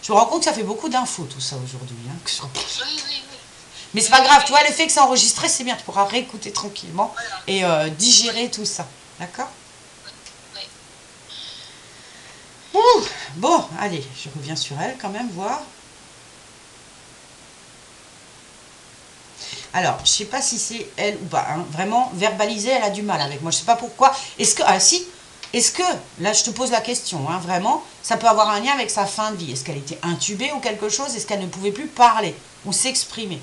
Je me rends compte que ça fait beaucoup d'infos tout ça aujourd'hui. Hein, mais c'est pas grave, tu vois, le fait que c'est enregistré, c'est bien, tu pourras réécouter tranquillement et digérer tout ça. D'accord? Ouh, bon, allez, je reviens sur elle quand même, voir. Alors, je sais pas si c'est elle ou pas. Hein. Vraiment, verbaliser, elle a du mal avec moi. Je sais pas pourquoi. Est-ce que... Ah si. Est-ce que... Là, je te pose la question. Hein, vraiment, ça peut avoir un lien avec sa fin de vie. Est-ce qu'elle était intubée ou quelque chose? Est-ce qu'elle ne pouvait plus parler ou s'exprimer?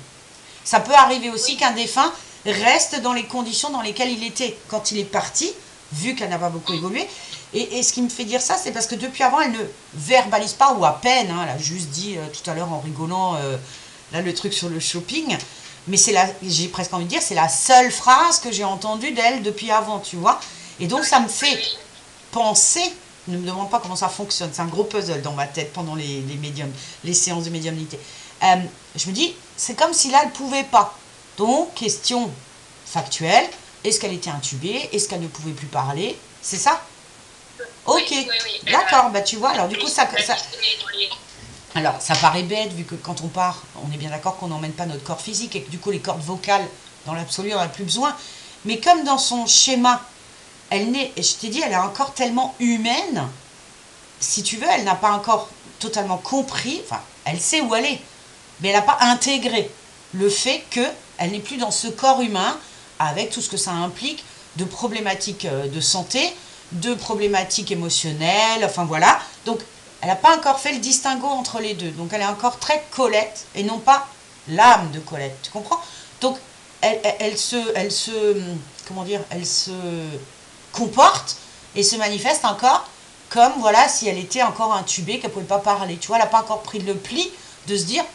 Ça peut arriver aussi qu'un défunt reste dans les conditions dans lesquelles il était quand il est parti, vu qu'elle n'a pas beaucoup évolué. Et ce qui me fait dire ça, c'est parce que depuis avant, elle ne verbalise pas, ou à peine. Hein, elle a juste dit tout à l'heure en rigolant, là, le truc sur le shopping... Mais c'est j'ai presque envie de dire, c'est la seule phrase que j'ai entendue d'elle depuis avant, tu vois. Et donc ça me fait penser, ne me demande pas comment ça fonctionne, c'est un gros puzzle dans ma tête pendant les séances de médiumnité. Je me dis, c'est comme si là, elle ne pouvait pas. Donc, question factuelle, est-ce qu'elle était intubée? Est-ce qu'elle ne pouvait plus parler? C'est ça? Ok, d'accord, bah tu vois, alors du coup, alors, ça paraît bête, vu que quand on part, on est bien d'accord qu'on n'emmène pas notre corps physique et que du coup, les cordes vocales, dans l'absolu, on n'a plus besoin. Mais comme dans son schéma, je t'ai dit, elle est encore tellement humaine, si tu veux, elle n'a pas encore totalement compris, enfin, elle sait où elle est, mais elle n'a pas intégré le fait qu'elle n'est plus dans ce corps humain, avec tout ce que ça implique de problématiques de santé, de problématiques émotionnelles, enfin voilà. Donc, elle n'a pas encore fait le distinguo entre les deux. Donc, elle est encore très Colette et non pas l'âme de Colette. Tu comprends? Donc, elle se comporte et se manifeste encore comme, voilà, si elle était encore intubée, qu'elle ne pouvait pas parler. Tu vois, elle n'a pas encore pris le pli de se dire,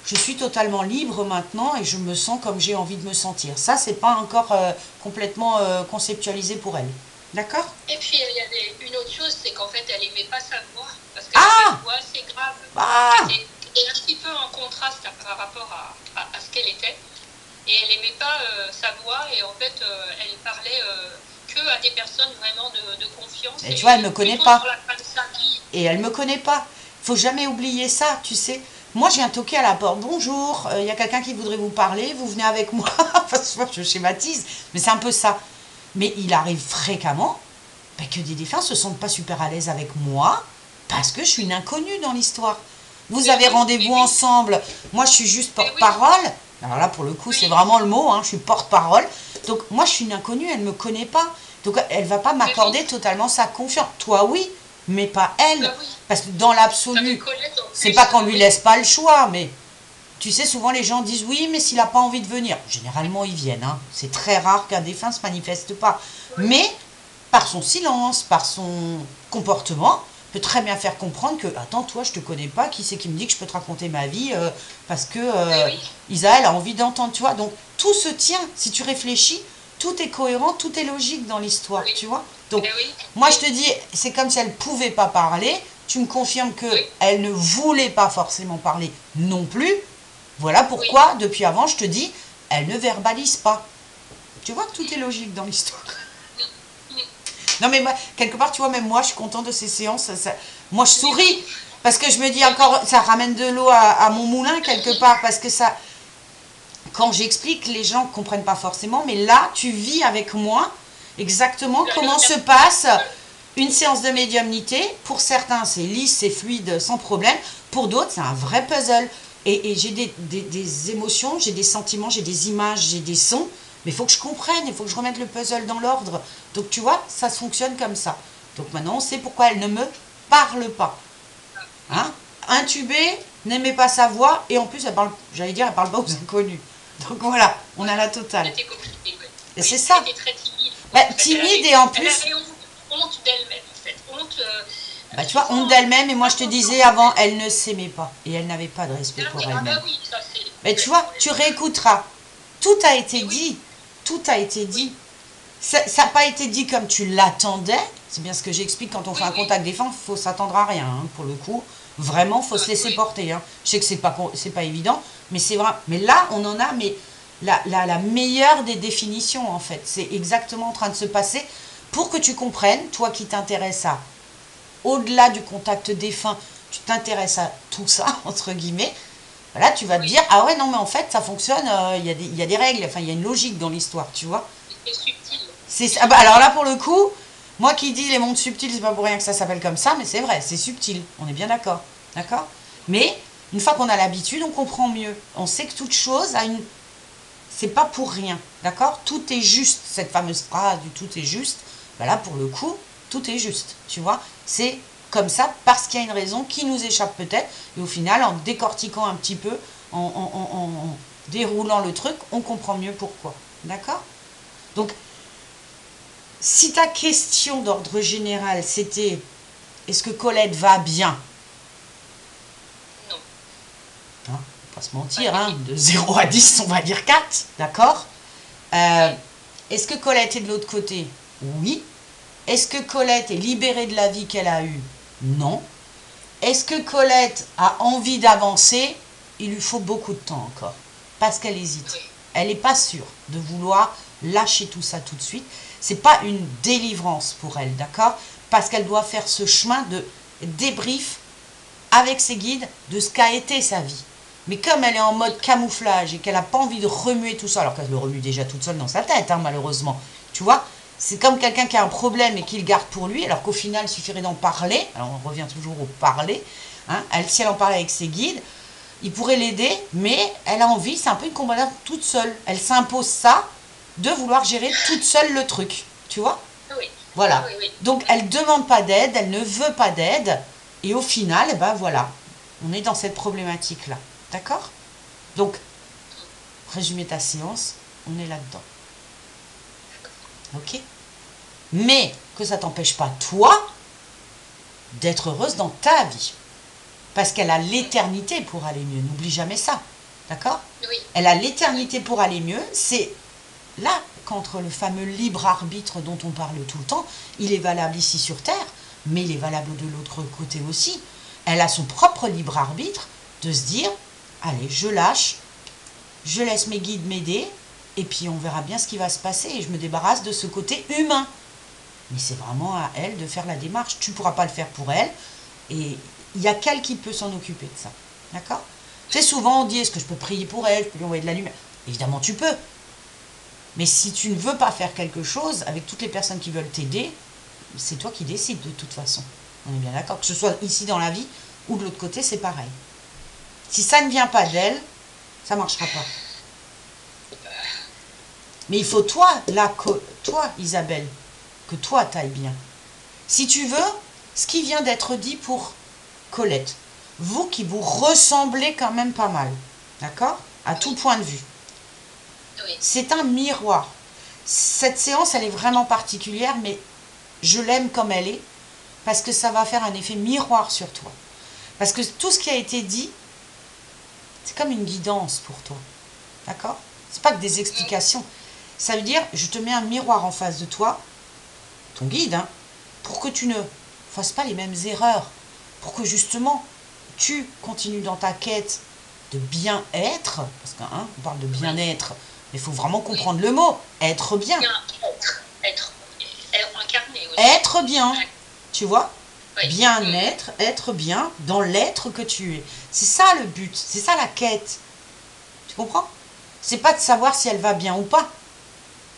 je suis totalement libre maintenant et je me sens comme j'ai envie de me sentir. Ça, c'est pas encore complètement conceptualisé pour elle. D'accord? Et puis, il y avait une autre chose, c'est qu'en fait, elle n'aimait pas sa voix. Parce que Ah! une voix assez grave. Ah! C'était un petit peu en contraste par rapport à ce qu'elle était. Et elle n'aimait pas sa voix. Et en fait, elle parlait que à des personnes vraiment de confiance. Et tu vois, elle ne me connaît pas. Sur la fin de sa vie. Et elle me connaît pas. Faut jamais oublier ça, tu sais. Moi, je viens toquer à la porte. Bonjour, il y a quelqu'un qui voudrait vous parler. Vous venez avec moi. Enfin, je schématise, mais c'est un peu ça. Mais il arrive fréquemment que des défunts se sentent pas super à l'aise avec moi parce que je suis une inconnue dans l'histoire. Vous avez rendez-vous ensemble. Moi, je suis juste porte-parole. Alors là, pour le coup, c'est vraiment le mot. Hein, je suis porte-parole. Donc, moi, je suis une inconnue. Elle ne me connaît pas. Donc, elle ne va pas m'accorder totalement sa confiance. Toi, oui, mais pas elle. Parce que dans l'absolu, c'est pas qu'on lui laisse pas le choix, mais tu sais, souvent les gens disent oui, mais s'il n'a pas envie de venir. Généralement, ils viennent. Hein. C'est très rare qu'un défunt ne se manifeste pas. Mais par son silence, par son comportement, peut très bien faire comprendre que, attends, toi, je te connais pas, qui c'est qui me dit que je peux te raconter ma vie parce que Isaël a envie d'entendre, tu vois. Donc, tout se tient, si tu réfléchis, tout est cohérent, tout est logique dans l'histoire, tu vois. Donc, moi, je te dis, c'est comme si elle ne pouvait pas parler, tu me confirmes qu'elle ne voulait pas forcément parler non plus. Voilà pourquoi, depuis avant, je te dis, elle ne verbalise pas. Tu vois que tout est logique dans l'histoire. Non, mais moi, quelque part, tu vois, même moi, je suis contente de ces séances. Moi, je souris. Parce que je me dis encore, ça ramène de l'eau à mon moulin, quelque part. Parce que ça, quand j'explique, les gens ne comprennent pas forcément. Mais là, tu vis avec moi exactement comment se passe une séance de médiumnité. Pour certains, c'est lisse, c'est fluide, sans problème. Pour d'autres, c'est un vrai puzzle. Et j'ai des émotions, j'ai des sentiments, j'ai des images, j'ai des sons. Mais il faut que je comprenne, il faut que je remette le puzzle dans l'ordre. Donc tu vois, ça fonctionne comme ça. Donc maintenant, on sait pourquoi elle ne me parle pas. Hein? Intubée, n'aimait pas sa voix, et en plus, elle parle, j'allais dire, elle parle pas aux inconnus. Donc voilà, on a la totale. C'était compliqué, ouais. Et Oui, c'est ça. elle était très timide. Bah, En fait. timide et en plus... Elle avait honte d'elle-même, en fait. Honte... Bah, tu vois, honte d'elle-même, et moi je te disais avant, elle ne s'aimait pas. Et elle n'avait pas de respect Ah pour oui, elle-même. bah oui, ça c'est... Mais tu vois, tu réécouteras. Tout a été oui. dit. Tout a été dit. Ça n'a pas été dit comme tu l'attendais. C'est bien ce que j'explique quand on fait un contact défense. Il faut s'attendre à rien, hein, pour le coup. Vraiment, il faut se laisser porter. Hein. Je sais que c'est pas évident, mais c'est vrai. Mais là, on en a la meilleure des définitions, en fait. C'est exactement en train de se passer pour que tu comprennes, toi qui t'intéresses à, au-delà du contact défunt, tu t'intéresses à tout ça, entre guillemets. Là, tu vas te dire, ah ouais, non, mais en fait, ça fonctionne, il y a des règles, enfin, il y a une logique dans l'histoire, tu vois. C'est subtil. Ah bah, alors là, pour le coup, moi qui dis les mondes subtils, c'est pas pour rien que ça s'appelle comme ça, mais c'est vrai, c'est subtil, on est bien d'accord, d'accord. Mais, une fois qu'on a l'habitude, on comprend mieux. On sait que toute chose a une... C'est pas pour rien, d'accord. Tout est juste, cette fameuse phrase du tout est juste, bah là, pour le coup, tout est juste, tu vois. C'est comme ça parce qu'il y a une raison qui nous échappe peut-être, et au final, en décortiquant un petit peu, en déroulant le truc, on comprend mieux pourquoi, d'accord. Donc, si ta question d'ordre général, c'était est-ce que Colette va bien? Non. Hein, on va pas se mentir, hein, de 0 à 10, on va dire 4, d'accord. Est-ce que Colette est de l'autre côté? Oui. Est-ce que Colette est libérée de la vie qu'elle a eue? Non. Est-ce que Colette a envie d'avancer? Il lui faut beaucoup de temps encore, parce qu'elle hésite. Oui. Elle n'est pas sûre de vouloir lâcher tout ça tout de suite. C'est pas une délivrance pour elle, d'accord? Parce qu'elle doit faire ce chemin de débrief avec ses guides de ce qu'a été sa vie. Mais comme elle est en mode camouflage et qu'elle n'a pas envie de remuer tout ça, alors qu'elle le remue déjà toute seule dans sa tête, hein, malheureusement, tu vois, c'est comme quelqu'un qui a un problème et qui le garde pour lui, alors qu'au final, il suffirait d'en parler. Alors on revient toujours au parler. Hein, si elle en parlait avec ses guides, il pourrait l'aider, mais elle a envie, c'est un peu une combattante toute seule. Elle s'impose ça, de vouloir gérer toute seule le truc, tu vois. Oui. Voilà. Oui, oui. Donc elle ne demande pas d'aide, elle ne veut pas d'aide, et au final, eh ben voilà, on est dans cette problématique-là. D'accord? Donc, résumer ta séance, on est là-dedans. Ok? Mais que ça t'empêche pas, toi, d'être heureuse dans ta vie. Parce qu'elle a l'éternité pour aller mieux. N'oublie jamais ça. D'accord? Oui. Elle a l'éternité pour aller mieux. C'est là qu'entre le fameux libre arbitre dont on parle tout le temps, il est valable ici sur Terre, mais il est valable de l'autre côté aussi. Elle a son propre libre arbitre de se dire, allez, je lâche, je laisse mes guides m'aider, et puis on verra bien ce qui va se passer, et je me débarrasse de ce côté humain. Mais c'est vraiment à elle de faire la démarche. Tu ne pourras pas le faire pour elle, et il n'y a qu'elle qui peut s'en occuper de ça. D'accord? C'est souvent on dit, est-ce que je peux prier pour elle, je peux lui envoyer de la lumière? Évidemment, tu peux. Mais si tu ne veux pas faire quelque chose, avec toutes les personnes qui veulent t'aider, c'est toi qui décides de toute façon. On est bien d'accord, que ce soit ici dans la vie ou de l'autre côté, c'est pareil. Si ça ne vient pas d'elle, ça ne marchera pas. Mais il faut toi, toi Isabelle, que toi t'ailles bien. Si tu veux, ce qui vient d'être dit pour Colette, vous qui vous ressemblez quand même pas mal, d'accord? À tout point de vue. Oui. C'est un miroir. Cette séance, elle est vraiment particulière, mais je l'aime comme elle est, parce que ça va faire un effet miroir sur toi. Parce que tout ce qui a été dit, c'est comme une guidance pour toi. D'accord? C'est pas que des explications. Ça veut dire, je te mets un miroir en face de toi, ton guide, hein, pour que tu ne fasses pas les mêmes erreurs. Pour que justement, tu continues dans ta quête de bien-être, parce qu'on parle de bien-être, mais il faut vraiment comprendre le mot, être bien. Être incarné aussi. être bien, tu vois, Oui. bien-être, être bien dans l'être que tu es. C'est ça le but, c'est ça la quête. Tu comprends? C'est pas de savoir si elle va bien ou pas,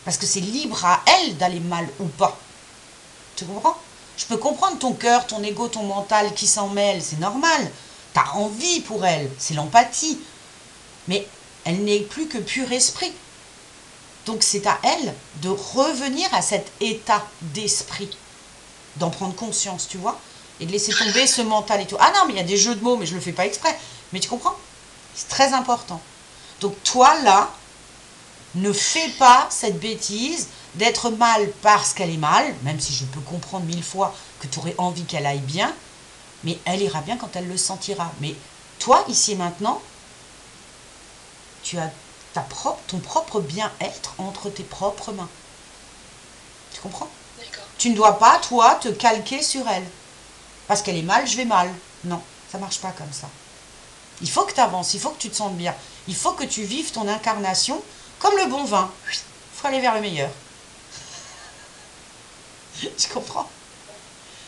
parce que c'est libre à elle d'aller mal ou pas. Tu comprends? Je peux comprendre ton cœur, ton ego, ton mental qui s'en mêle, c'est normal. T'as envie pour elle, c'est l'empathie. Mais elle n'est plus que pur esprit. Donc c'est à elle de revenir à cet état d'esprit, d'en prendre conscience, tu vois, et de laisser tomber ce mental et tout. Ah non, mais il y a des jeux de mots, mais je le fais pas exprès. Mais tu comprends? C'est très important. Donc toi, là, ne fais pas cette bêtise d'être mal parce qu'elle est mal, même si je peux comprendre 1000 fois que tu aurais envie qu'elle aille bien, mais elle ira bien quand elle le sentira. Mais toi, ici et maintenant, tu as ton propre bien-être entre tes propres mains. Tu comprends? D'accord. Tu ne dois pas, toi, te calquer sur elle. Parce qu'elle est mal, je vais mal. Non, ça marche pas comme ça. Il faut que tu avances, il faut que tu te sentes bien. Il faut que tu vives ton incarnation comme le bon vin. Il faut aller vers le meilleur. Tu comprends?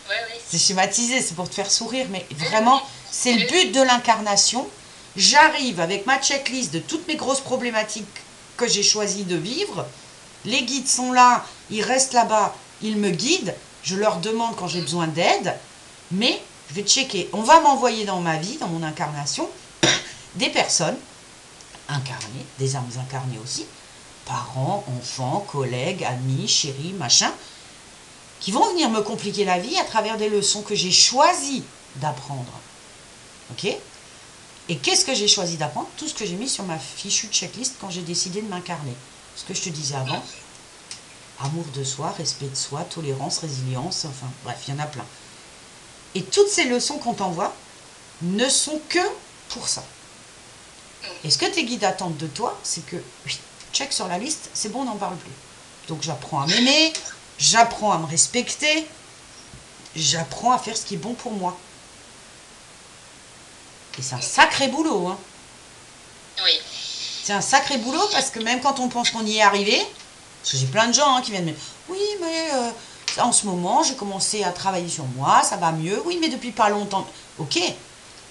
Ouais, oui. C'est schématisé, c'est pour te faire sourire, mais vraiment, c'est le but de l'incarnation. J'arrive avec ma checklist de toutes mes grosses problématiques que j'ai choisi de vivre. Les guides sont là, ils restent là-bas, ils me guident. Je leur demande quand j'ai besoin d'aide, mais je vais checker. On va m'envoyer dans ma vie, dans mon incarnation, des personnes incarnées, des âmes incarnées aussi, parents, enfants, collègues, amis, chéris, machin, qui vont venir me compliquer la vie à travers des leçons que j'ai choisi d'apprendre. Ok? Et qu'est-ce que j'ai choisi d'apprendre? Tout ce que j'ai mis sur ma fichue checklist quand j'ai décidé de m'incarner. Ce que je te disais avant, amour de soi, respect de soi, tolérance, résilience, enfin bref, il y en a plein. Et toutes ces leçons qu'on t'envoie ne sont que pour ça. Et ce que tes guides attendent de toi, c'est que, oui, check sur la liste, c'est bon, on n'en parle plus. Donc j'apprends à m'aimer, j'apprends à me respecter, j'apprends à faire ce qui est bon pour moi. Et c'est un sacré boulot, hein. Oui. C'est un sacré boulot parce que même quand on pense qu'on y est arrivé, parce que j'ai plein de gens qui viennent me dire, oui, mais en ce moment, j'ai commencé à travailler sur moi, ça va mieux. Oui, mais depuis pas longtemps. Ok,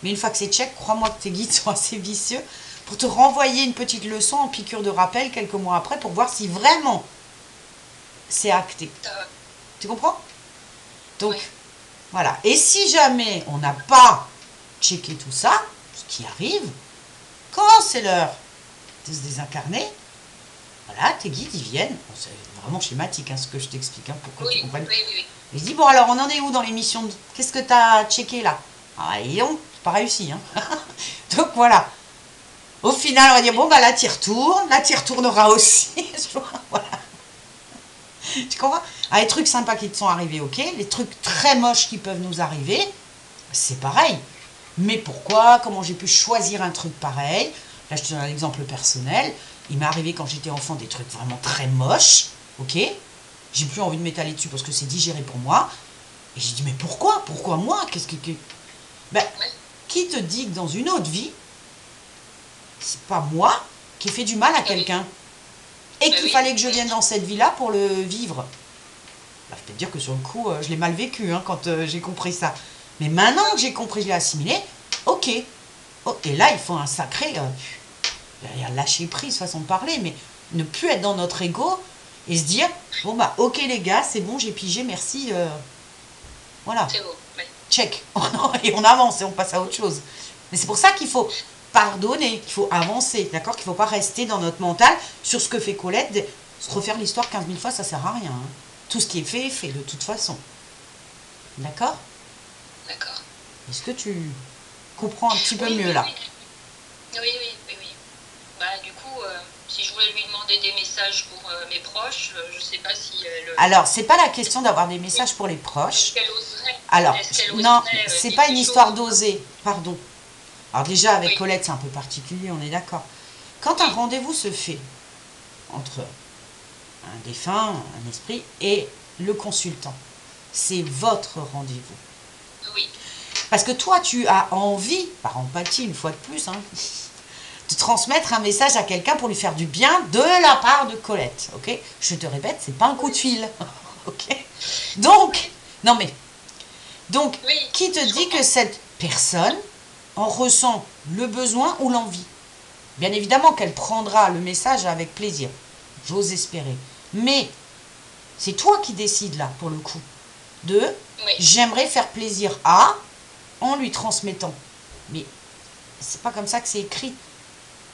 mais une fois que c'est check, crois-moi que tes guides sont assez vicieux pour te renvoyer une petite leçon en piqûre de rappel quelques mois après pour voir si vraiment c'est acté. Tu comprends? Donc, oui. Voilà. Et si jamais on n'a pas checké tout ça, ce qui arrive, quand c'est l'heure de se désincarner, voilà, tes guides, ils viennent. Bon, c'est vraiment schématique, hein, ce que je t'explique, hein, pour que tu comprennes. Oui. Et je dis, bon, alors, on en est où dans l'émission? Qu'est-ce que tu as checké là? Ah, et on, c'est pas réussi. Hein. Donc, voilà. Au final, on va dire, bon, bah là, tu y retournes. Là, tu y retourneras aussi. Voilà. Tu comprends? Ah, les trucs sympas qui te sont arrivés, ok. Les trucs très moches qui peuvent nous arriver, c'est pareil. Mais pourquoi? Comment j'ai pu choisir un truc pareil? Là, je te donne un exemple personnel. Il m'est arrivé quand j'étais enfant des trucs vraiment très moches, ok? J'ai plus envie de m'étaler dessus parce que c'est digéré pour moi. Et j'ai dit, mais pourquoi? Pourquoi moi? Qu'est-ce que... Ben, qui te dit que dans une autre vie, c'est pas moi qui ai fait du mal à quelqu'un? Et qu'il fallait que je vienne dans cette vie-là pour le vivre. Ben, je peux te dire que sur le coup, je l'ai mal vécu hein, quand j'ai compris ça. Mais maintenant que j'ai compris, je l'ai assimilé, ok. Oh, et là, il faut un sacré... il y a lâcher prise, façon de parler, mais ne plus être dans notre ego et se dire, bon bah ok les gars, c'est bon, j'ai pigé, merci. Voilà. C'est beau, oui. Check. Et on avance et on passe à autre chose. Mais c'est pour ça qu'il faut pardonner, qu'il faut avancer, d'accord? Qu'il ne faut pas rester dans notre mental sur ce que fait Colette. Se refaire l'histoire 15 000 fois, ça sert à rien. Hein. Tout ce qui est fait de toute façon. D'accord? D'accord. Est-ce que tu comprends un petit peu mieux là? Oui. Bah, du coup, si je voulais lui demander des messages pour mes proches, je ne sais pas si elle... Alors, c'est pas la question d'avoir des messages pour les proches. Est-ce qu'elle oserait? Alors, non, c'est pas une histoire choses d'oser, pardon. Alors déjà, avec Oui. Colette, c'est un peu particulier, on est d'accord. Quand un rendez-vous se fait entre un défunt, un esprit, et le consultant, c'est votre rendez-vous. Oui. Parce que toi, tu as envie, par empathie une fois de plus, hein, de transmettre un message à quelqu'un pour lui faire du bien de la part de Colette. Ok? Je te répète, c'est pas un coup de fil. Ok? Donc, Non mais, donc, Oui, qui te je dit comprends. que cette personne en ressent le besoin ou l'envie? Bien évidemment qu'elle prendra le message avec plaisir. J'ose espérer. Mais c'est toi qui décides là, pour le coup. De Oui, j'aimerais faire plaisir à en lui transmettant. Mais c'est pas comme ça que c'est écrit.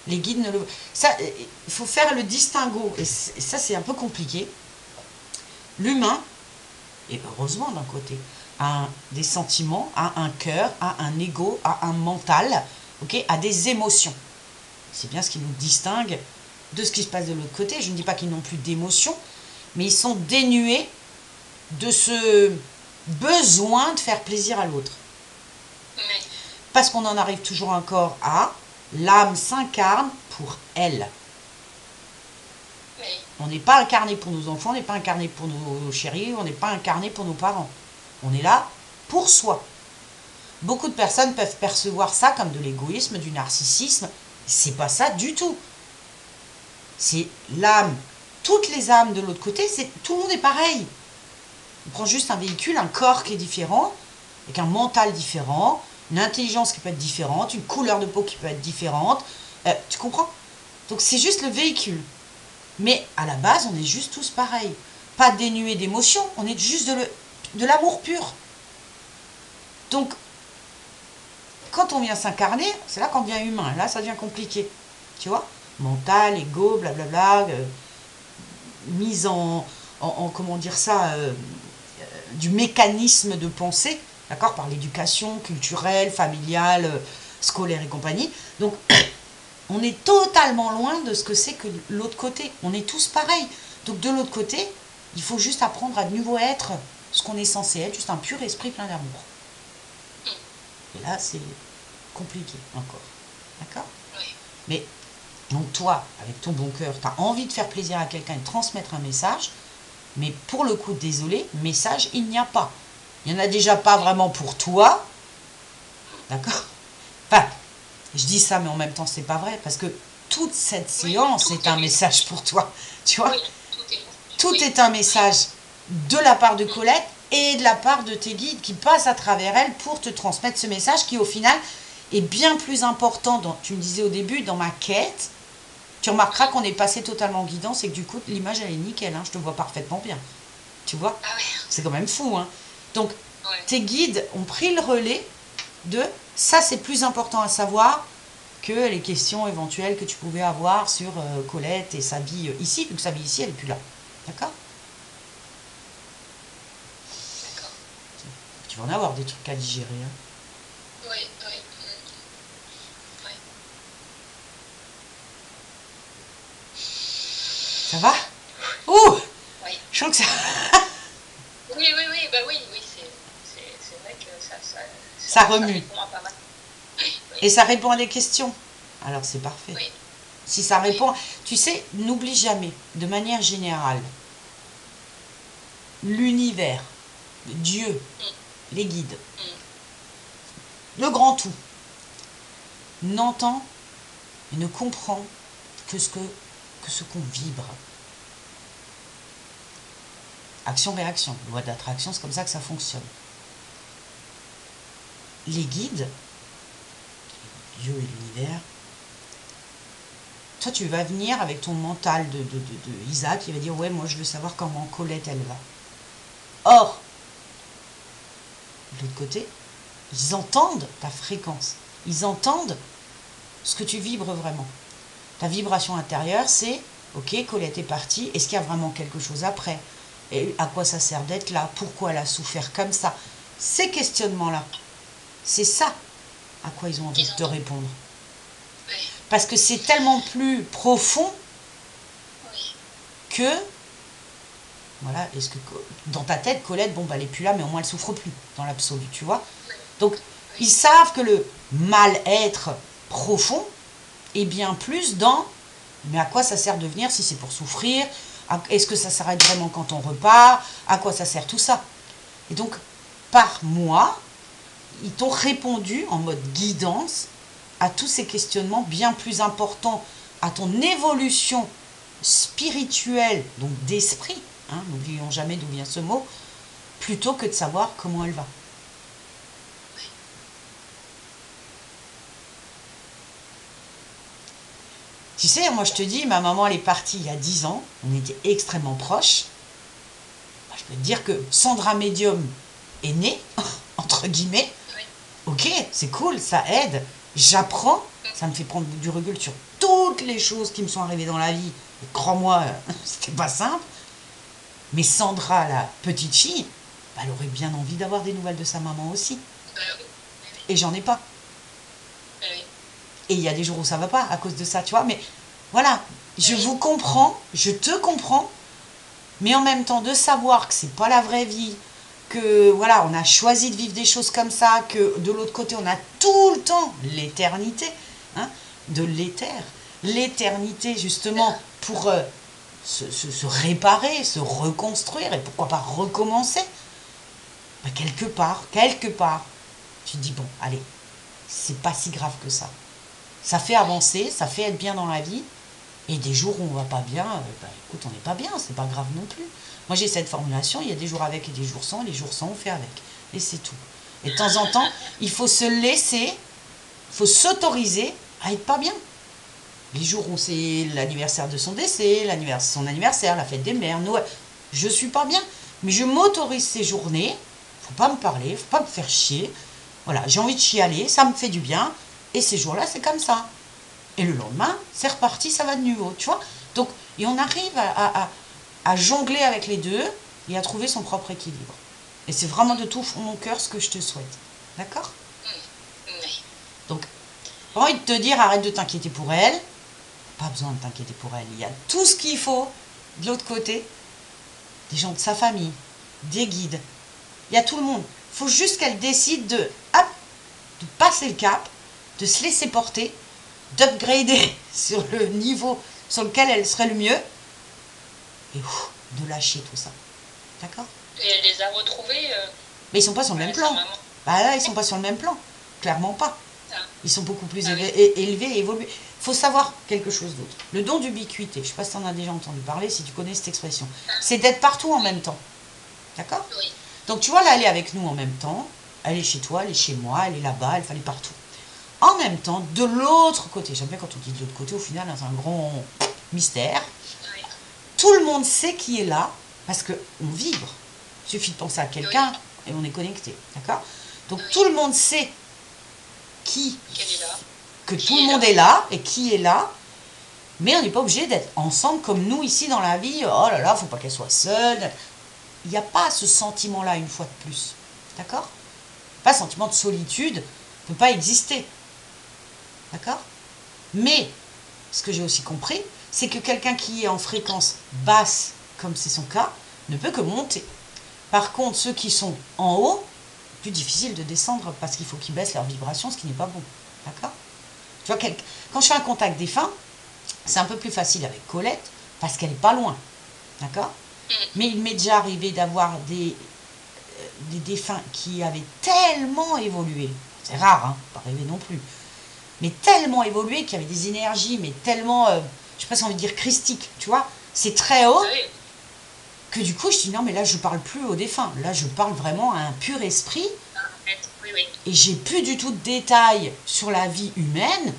Les guides ne le. Ça, il faut faire le distinguo. Et ça, c'est un peu compliqué. L'humain, et heureusement d'un côté, a des sentiments, a un cœur, a un ego, a un mental, ok, a des émotions. C'est bien ce qui nous distingue de ce qui se passe de l'autre côté. Je ne dis pas qu'ils n'ont plus d'émotions, mais ils sont dénués de ce besoin de faire plaisir à l'autre. mais, Parce qu'on en arrive toujours encore à l'âme s'incarne pour elle. mais, On n'est pas incarné pour nos enfants, on n'est pas incarné pour nos chéris, on n'est pas incarné pour nos parents. On est là pour soi. Beaucoup de personnes peuvent percevoir ça comme de l'égoïsme, du narcissisme. C'est pas ça du tout. C'est l'âme. Toutes les âmes de l'autre côté, tout le monde est pareil. On prend juste un véhicule, un corps qui est différent, avec un mental différent, une intelligence qui peut être différente, une couleur de peau qui peut être différente. Tu comprends? Donc c'est juste le véhicule. Mais à la base, on est juste tous pareils. Pas dénués d'émotions, on est juste de l'amour pur. Donc, quand on vient s'incarner, c'est là qu'on devient humain. Là, ça devient compliqué. Tu vois? Mental, ego, blablabla, mise comment dire ça, du mécanisme de pensée, d'accord, par l'éducation culturelle, familiale, scolaire et compagnie. Donc, on est totalement loin de ce que c'est que l'autre côté. On est tous pareils. Donc, de l'autre côté, il faut juste apprendre à de nouveau être ce qu'on est censé être, juste un pur esprit plein d'amour. Et là, c'est compliqué encore. D'accord? oui, Mais, donc toi, avec ton bon cœur, tu as envie de faire plaisir à quelqu'un et de transmettre un message, mais pour le coup, désolé, message, il n'y a pas. Il n'y en a déjà pas vraiment pour toi. D'accord? Enfin, je dis ça, mais en même temps, c'est pas vrai, parce que toute cette oui, séance tout est est un message. message pour toi. Tu vois? Oui, tout est message. Tout Oui, est un message de la part de Colette et de la part de tes guides qui passent à travers elle pour te transmettre ce message qui, au final, est bien plus important, tu me disais au début, dans ma quête. Tu remarqueras qu'on est passé totalement en guidance et que du coup, l'image, elle est nickel. Hein, je te vois parfaitement bien. Tu vois? ah ouais, C'est quand même fou. Hein. Donc, ouais, tes guides ont pris le relais de ça, c'est plus important à savoir que les questions éventuelles que tu pouvais avoir sur Colette et sa vie ici, vu que sa vie ici, elle n'est plus là. D'accord? d'accord. Tu vas en avoir des trucs à digérer. Hein. Oui, oui, oui. Ça va? Ouh! Oui. Je sens que ça... Oui, oui, oui, bah oui, oui, c'est vrai que ça ça remue. répond à pas mal. Oui, Et ça répond à des questions. Alors c'est parfait. oui, Si ça oui, répond... Tu sais, n'oublie jamais, de manière générale, l'univers, Dieu, les guides, le grand tout, n'entend et ne comprend que ce qu'on vibre. Action-réaction, loi d'attraction, c'est comme ça que ça fonctionne. Les guides, Dieu et l'univers, toi tu vas venir avec ton mental de Isaac, il va dire ouais moi je veux savoir comment Colette elle va. Or, de l'autre côté, ils entendent ta fréquence, ils entendent ce que tu vibres vraiment. Ta vibration intérieure c'est ok Colette est partie, est-ce qu'il y a vraiment quelque chose après? Et à quoi ça sert d'être là? Pourquoi elle a souffert comme ça? Ces questionnements-là, c'est ça à quoi ils ont envie de te répondre. oui, Parce que c'est tellement plus profond oui, que, voilà, est-ce que dans ta tête, Colette, bon, bah, elle n'est plus là, mais au moins elle souffre plus, dans l'absolu, tu vois. Donc, ils savent que le mal-être profond est bien plus dans, mais à quoi ça sert de venir si c'est pour souffrir? Est-ce que ça s'arrête vraiment quand on repart? À quoi ça sert tout ça? Et donc, par moi, ils t'ont répondu en mode guidance à tous ces questionnements bien plus importants à ton évolution spirituelle, donc d'esprit, hein, n'oublions jamais d'où vient ce mot, plutôt que de savoir comment elle va. Tu sais, moi je te dis, ma maman elle est partie il y a 10 ans, on était extrêmement proches. Je peux te dire que Sandra Medium est née, entre guillemets. Ok, c'est cool, ça aide. J'apprends, ça me fait prendre du recul sur toutes les choses qui me sont arrivées dans la vie. Et crois-moi, c'était pas simple. Mais Sandra, la petite fille, elle aurait bien envie d'avoir des nouvelles de sa maman aussi. Et j'en ai pas. Et il y a des jours où ça va pas à cause de ça, tu vois. Mais voilà, je vous comprends, je te comprends. Mais en même temps, de savoir que c'est pas la vraie vie, que voilà, on a choisi de vivre des choses comme ça, que de l'autre côté, on a tout le temps l'éternité, hein, de l'éther, l'éternité justement pour se réparer, se reconstruire et pourquoi pas recommencer. Ben, quelque part, tu te dis bon, allez, c'est pas si grave que ça. Ça fait avancer, ça fait être bien dans la vie. Et des jours où on va pas bien, bah, écoute, on n'est pas bien, c'est pas grave non plus. Moi j'ai cette formulation, il y a des jours avec et des jours sans, et les jours sans on fait avec. Et c'est tout. Et de temps en temps, il faut se laisser, il faut s'autoriser à être pas bien. Les jours où c'est l'anniversaire de son décès, son anniversaire, la fête des mères, Noël, je suis pas bien. Mais je m'autorise ces journées, faut pas me parler, faut pas me faire chier. Voilà, j'ai envie de chialer, ça me fait du bien. Et ces jours-là, c'est comme ça. Et le lendemain, c'est reparti, ça va de nouveau, tu vois. Donc, et on arrive à jongler avec les deux et à trouver son propre équilibre. Et c'est vraiment de tout mon cœur ce que je te souhaite. D'accord? Donc, j'ai envie de te dire, arrête de t'inquiéter pour elle. Pas besoin de t'inquiéter pour elle. Il y a tout ce qu'il faut de l'autre côté. Des gens de sa famille, des guides. Il y a tout le monde. Il faut juste qu'elle décide de passer le cap, de se laisser porter, d'upgrader sur le niveau sur lequel elle serait le mieux et de lâcher tout ça. D'accord? Et elle les a retrouvés Mais ils sont pas sur le même plan. Bah là, ils sont pas sur le même plan. Clairement pas. Ils sont beaucoup plus élevés et évolués. Il faut savoir quelque chose d'autre. Le don d'ubiquité, je ne sais pas si tu en as déjà entendu parler, si tu connais cette expression, c'est d'être partout en même temps. D'accord? Oui. Donc tu vois, là, elle est avec nous en même temps. Elle est chez toi, elle est chez moi, elle est là-bas, elle est partout. En même temps, de l'autre côté, j'aime bien quand on dit de l'autre côté, au final, c'est un grand mystère. Oui. Tout le monde sait qui est là, parce qu'on vibre. Il suffit de penser à quelqu'un et on est connecté. D'accord? Donc tout le monde sait que tout le monde est là et qui est là, mais on n'est pas obligé d'être ensemble comme nous ici dans la vie. Oh là là, faut pas qu'elle soit seule. Il n'y a pas ce sentiment-là une fois de plus. D'accord? Pas ce sentiment de solitude ne peut pas exister. D'accord? Mais, ce que j'ai aussi compris, c'est que quelqu'un qui est en fréquence basse, comme c'est son cas, ne peut que monter. Par contre, ceux qui sont en haut, plus difficile de descendre parce qu'il faut qu'ils baissent leur vibration, ce qui n'est pas bon. D'accord? Tu vois, quand je fais un contact défunt, c'est un peu plus facile avec Colette parce qu'elle n'est pas loin. D'accord? Mais il m'est déjà arrivé d'avoir des défunts qui avaient tellement évolué. C'est rare, hein, pas rêver non plus. Mais tellement évolué qu'il y avait des énergies, mais tellement, je sais pas si on veut dire christique, tu vois, c'est très haut, que du coup je dis non mais là je parle plus aux défunts, là je parle vraiment à un pur esprit, et j'ai plus du tout de détails sur la vie humaine,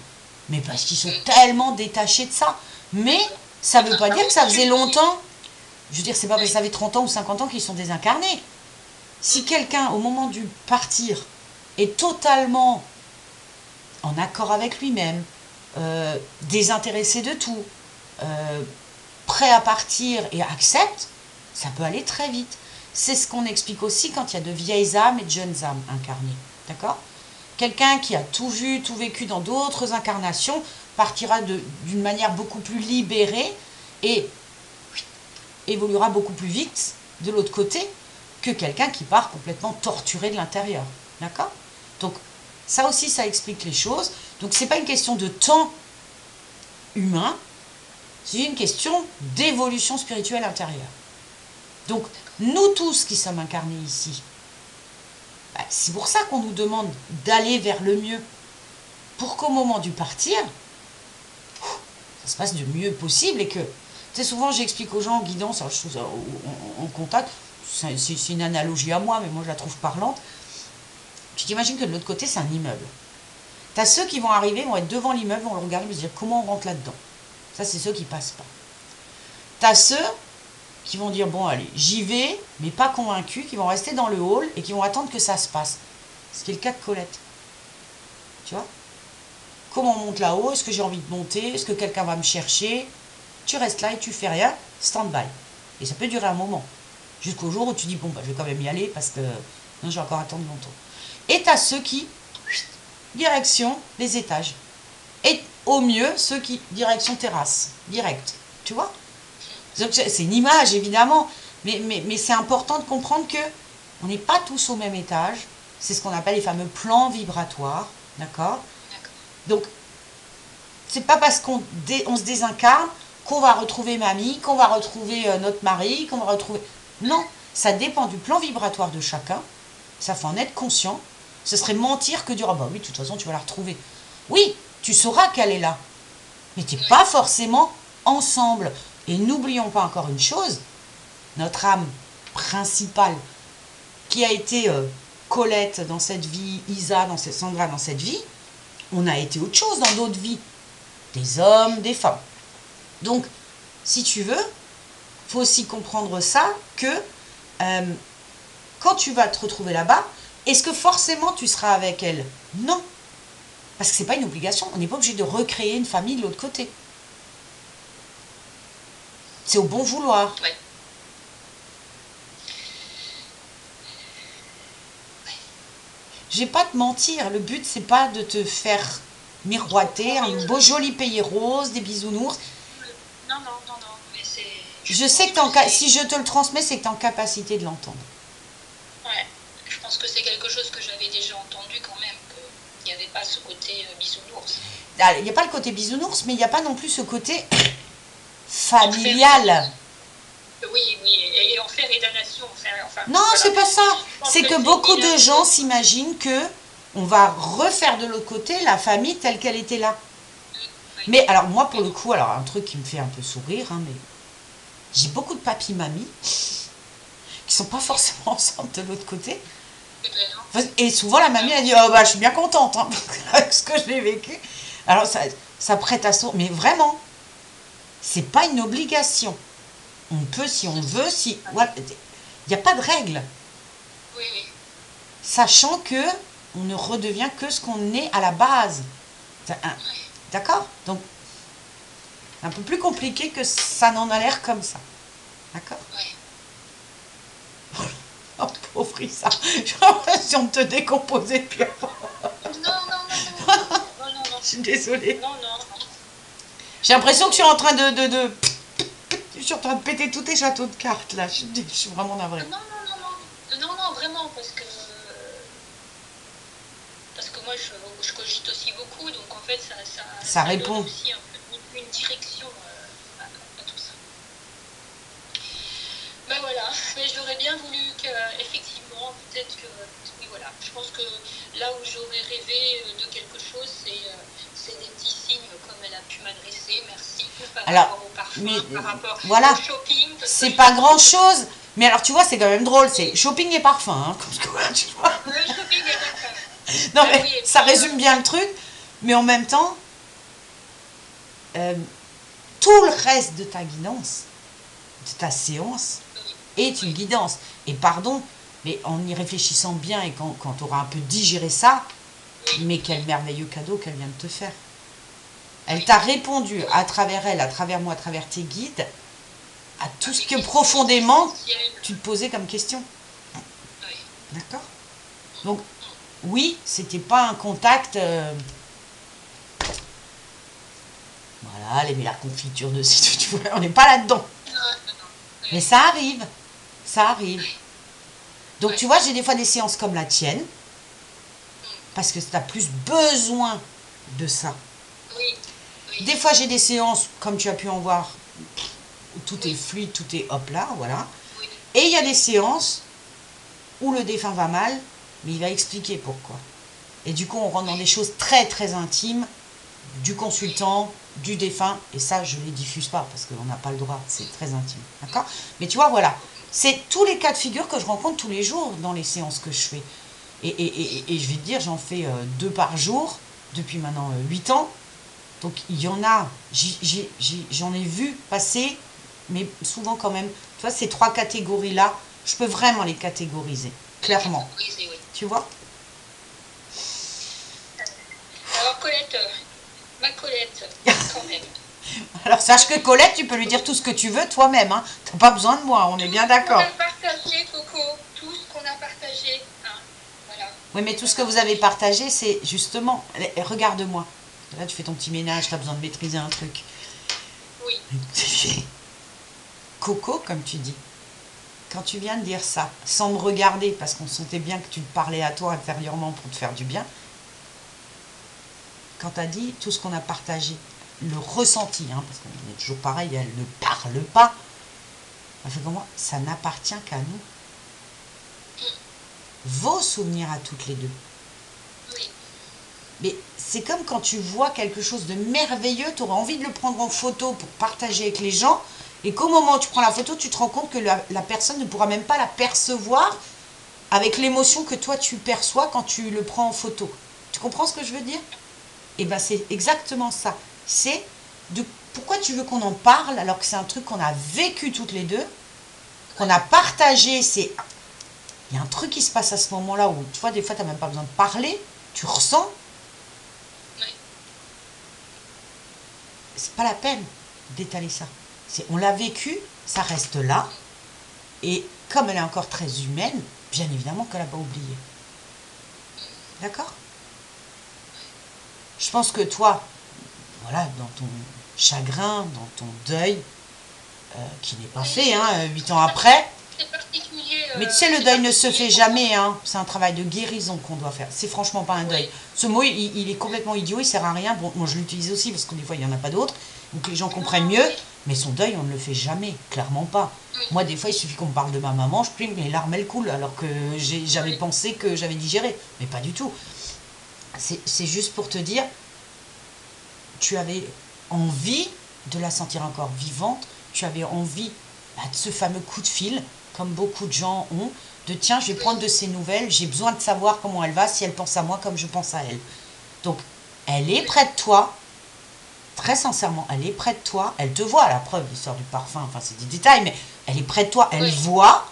mais parce qu'ils sont tellement détachés de ça. Mais ça veut pas dire que ça faisait longtemps, je veux dire c'est pas parce que ça fait 30 ans ou 50 ans qu'ils sont désincarnés. Si quelqu'un au moment du partir est totalement en accord avec lui-même, désintéressé de tout, prêt à partir et accepte, ça peut aller très vite. C'est ce qu'on explique aussi quand il y a de vieilles âmes et de jeunes âmes incarnées. D'accord? Quelqu'un qui a tout vu, tout vécu dans d'autres incarnations partira d'une manière beaucoup plus libérée et évoluera beaucoup plus vite de l'autre côté que quelqu'un qui part complètement torturé de l'intérieur. D'accord? Donc, ça aussi, ça explique les choses. Donc, ce n'est pas une question de temps humain, c'est une question d'évolution spirituelle intérieure. Donc, nous tous qui sommes incarnés ici, bah, c'est pour ça qu'on nous demande d'aller vers le mieux. Pour qu'au moment du partir, ça se passe du mieux possible et que, tu sais, souvent j'explique aux gens en guidance, alors je trouve ça, en contact, c'est une analogie à moi, mais moi je la trouve parlante. Tu t'imagines que de l'autre côté, c'est un immeuble. Tu as ceux qui vont arriver, vont être devant l'immeuble, vont le regarder, vont se dire comment on rentre là-dedans. Ça, c'est ceux qui passent pas. Tu as ceux qui vont dire, bon, allez, j'y vais, mais pas convaincus, qui vont rester dans le hall et qui vont attendre que ça se passe. Ce qui est le cas de Colette. Tu vois? Comment on monte là-haut? Est-ce que j'ai envie de monter? Est-ce que quelqu'un va me chercher? Tu restes là et tu fais rien, stand-by. Et ça peut durer un moment. Jusqu'au jour où tu dis, bon, bah, je vais quand même y aller parce que non, je vais encore attendre longtemps. Et tu as ceux qui, direction les étages. Et au mieux, ceux qui, direction terrasse, direct. Tu vois? C'est une image, évidemment. Mais c'est important de comprendre que on n'est pas tous au même étage. C'est ce qu'on appelle les fameux plans vibratoires. D'accord? Donc, c'est pas parce qu'on se désincarne qu'on va retrouver mamie, qu'on va retrouver notre mari, qu'on va retrouver... Non, ça dépend du plan vibratoire de chacun. Ça faut en être conscient. Ce serait mentir que dire, ah bah oui, de toute façon, tu vas la retrouver. Oui, tu sauras qu'elle est là. Mais tu n'es pas forcément ensemble. Et n'oublions pas encore une chose, notre âme principale, qui a été Colette dans cette vie, Isa dans cette Sandra dans cette vie, on a été autre chose dans d'autres vies. Des hommes, des femmes. Donc, si tu veux, il faut aussi comprendre ça, que quand tu vas te retrouver là-bas, est-ce que forcément tu seras avec elle? Non. Parce que ce n'est pas une obligation. On n'est pas obligé de recréer une famille de l'autre côté. C'est au bon vouloir. Ouais. Je vais pas te mentir. Le but, c'est pas de te faire miroiter un beau joli pays rose, des bisounours. Non. Mais c'est... Je sais que si je te le transmets, c'est que tu es en capacité de l'entendre. Ouais. Je pense que c'est quelque chose que j'avais déjà entendu quand même, qu'il n'y avait pas ce côté bisounours. Il n'y a pas le côté bisounours, mais il n'y a pas non plus ce côté familial. Oui, et enfer et damnation. Enfin, non, voilà. C'est pas ça. C'est que beaucoup de gens s'imaginent que on va refaire de l'autre côté la famille telle qu'elle était là. Oui. Mais alors moi, pour le coup, alors un truc qui me fait un peu sourire, hein, mais j'ai beaucoup de papy-mamies qui sont pas forcément ensemble de l'autre côté. Et souvent la mamie a dit, oh bah je suis bien contente hein, avec ce que je l'ai vécu. Alors ça prête à sourire, mais vraiment, c'est pas une obligation. On peut si on veut, si... Il n'y a pas de règle. Oui. Sachant que on ne redevient que ce qu'on est à la base. D'accord? Donc, un peu plus compliqué que ça n'en a l'air comme ça. D'accord? Oui. Oh, pauvre Isa. J'ai l'impression de te décomposer depuis avant. Non. Je suis désolée. Non. J'ai l'impression que je suis en train je suis en train de péter tous tes châteaux de cartes, là. Je suis vraiment navrée. Non, vraiment, parce que moi, je cogite aussi beaucoup, donc en fait, ça répond. Donne aussi un peu une direction à tout ça. Ben voilà, mais j'aurais bien voulu qu'effectivement, peut-être que... Oui, voilà, je pense que là où j'aurais rêvé de quelque chose, c'est des petits signes comme elle a pu m'adresser, merci, par rapport au parfum, par rapport au shopping. C'est pas grand-chose, mais alors tu vois, c'est quand même drôle, c'est shopping et parfum, hein, tu vois. Le shopping et parfum. Non, mais oui, ça résume bien le truc, mais en même temps, tout le reste de ta guidance, de ta séance, est une guidance. Et pardon, mais en y réfléchissant bien et quand tu auras un peu digéré ça, mais quel merveilleux cadeau qu'elle vient de te faire. Elle t'a répondu à travers elle, à travers moi, à travers tes guides, à tout ce que profondément tu te posais comme question. D'accord? Donc, oui, c'était pas un contact... Voilà, elle aimait la confiture de... Tu vois, on n'est pas là-dedans. Mais ça arrive. Ça arrive. Donc, tu vois, j'ai des fois des séances comme la tienne, parce que tu as plus besoin de ça. Des fois, j'ai des séances, comme tu as pu en voir, où tout est fluide, tout est hop là, voilà. Et il y a des séances où le défunt va mal, mais il va expliquer pourquoi. Et du coup, on rentre dans des choses très, très intimes, du consultant, du défunt, et ça, je ne les diffuse pas, parce qu'on n'a pas le droit, c'est très intime, d'accord? Mais tu vois, voilà, c'est tous les cas de figure que je rencontre tous les jours dans les séances que je fais. Et je vais te dire, j'en fais 2 par jour, depuis maintenant 8 ans, donc il y en a, j'en ai vu passer, mais souvent quand même, tu vois, ces 3 catégories-là, je peux vraiment les catégoriser, clairement, Oui. tu vois? Alors Colette, ma Colette, quand même. Alors sache que Colette, tu peux lui dire tout ce que tu veux toi-même, hein. T'as pas besoin de moi, on est bien d'accord. Tout ce qu'on a partagé, Coco, tout ce qu'on a partagé, hein, voilà. Oui, mais tout ce que vous avez partagé, c'est justement, regarde-moi. Là, tu fais ton petit ménage, t'as besoin de maîtriser un truc. Oui. Coco, comme tu dis, quand tu viens de dire ça, sans me regarder, parce qu'on sentait bien que tu te parlais à toi intérieurement pour te faire du bien, quand tu as dit tout ce qu'on a partagé, le ressenti, hein, parce qu'on est toujours pareil, elle ne parle pas, elle fait comme moi, ça n'appartient qu'à nous. Vos souvenirs à toutes les deux. Oui. Mais c'est comme quand tu vois quelque chose de merveilleux, tu auras envie de le prendre en photo pour partager avec les gens, et qu'au moment où tu prends la photo, tu te rends compte que la personne ne pourra même pas la percevoir avec l'émotion que toi tu perçois quand tu le prends en photo. Tu comprends ce que je veux dire? Et bien c'est exactement ça. C'est de pourquoi tu veux qu'on en parle alors que c'est un truc qu'on a vécu toutes les deux, qu'on a partagé. C'est il y a un truc qui se passe à ce moment-là où tu vois des fois tu n'as même pas besoin de parler, tu ressens. Oui. C'est pas la peine d'étaler ça. On l'a vécu, ça reste là. Et comme elle est encore très humaine, bien évidemment qu'elle n'a pas oublié. D'accord? Je pense que toi, voilà, dans ton chagrin, dans ton deuil, qui n'est pas fait, hein, 8 ans après. C'est particulier. Mais tu sais, le deuil ne se fait jamais, hein. C'est un travail de guérison qu'on doit faire. C'est franchement pas un deuil. Ce mot, il est complètement idiot, il sert à rien. Bon, moi je l'utilise aussi parce que des fois il n'y en a pas d'autres, donc les gens comprennent mieux. Mais son deuil, on ne le fait jamais, clairement pas. Moi, des fois, il suffit qu'on me parle de ma maman, je plie, les larmes elles coulent, alors que j'avais pensé que j'avais digéré. Mais pas du tout. C'est juste pour te dire, tu avais envie de la sentir encore vivante, tu avais envie de ce fameux coup de fil, comme beaucoup de gens ont, de tiens, je vais prendre de ses nouvelles, j'ai besoin de savoir comment elle va, si elle pense à moi comme je pense à elle. Donc, elle est près de toi, très sincèrement, elle est près de toi, elle te voit, la preuve, l'histoire du parfum, enfin c'est des détails, mais elle est près de toi, elle voit,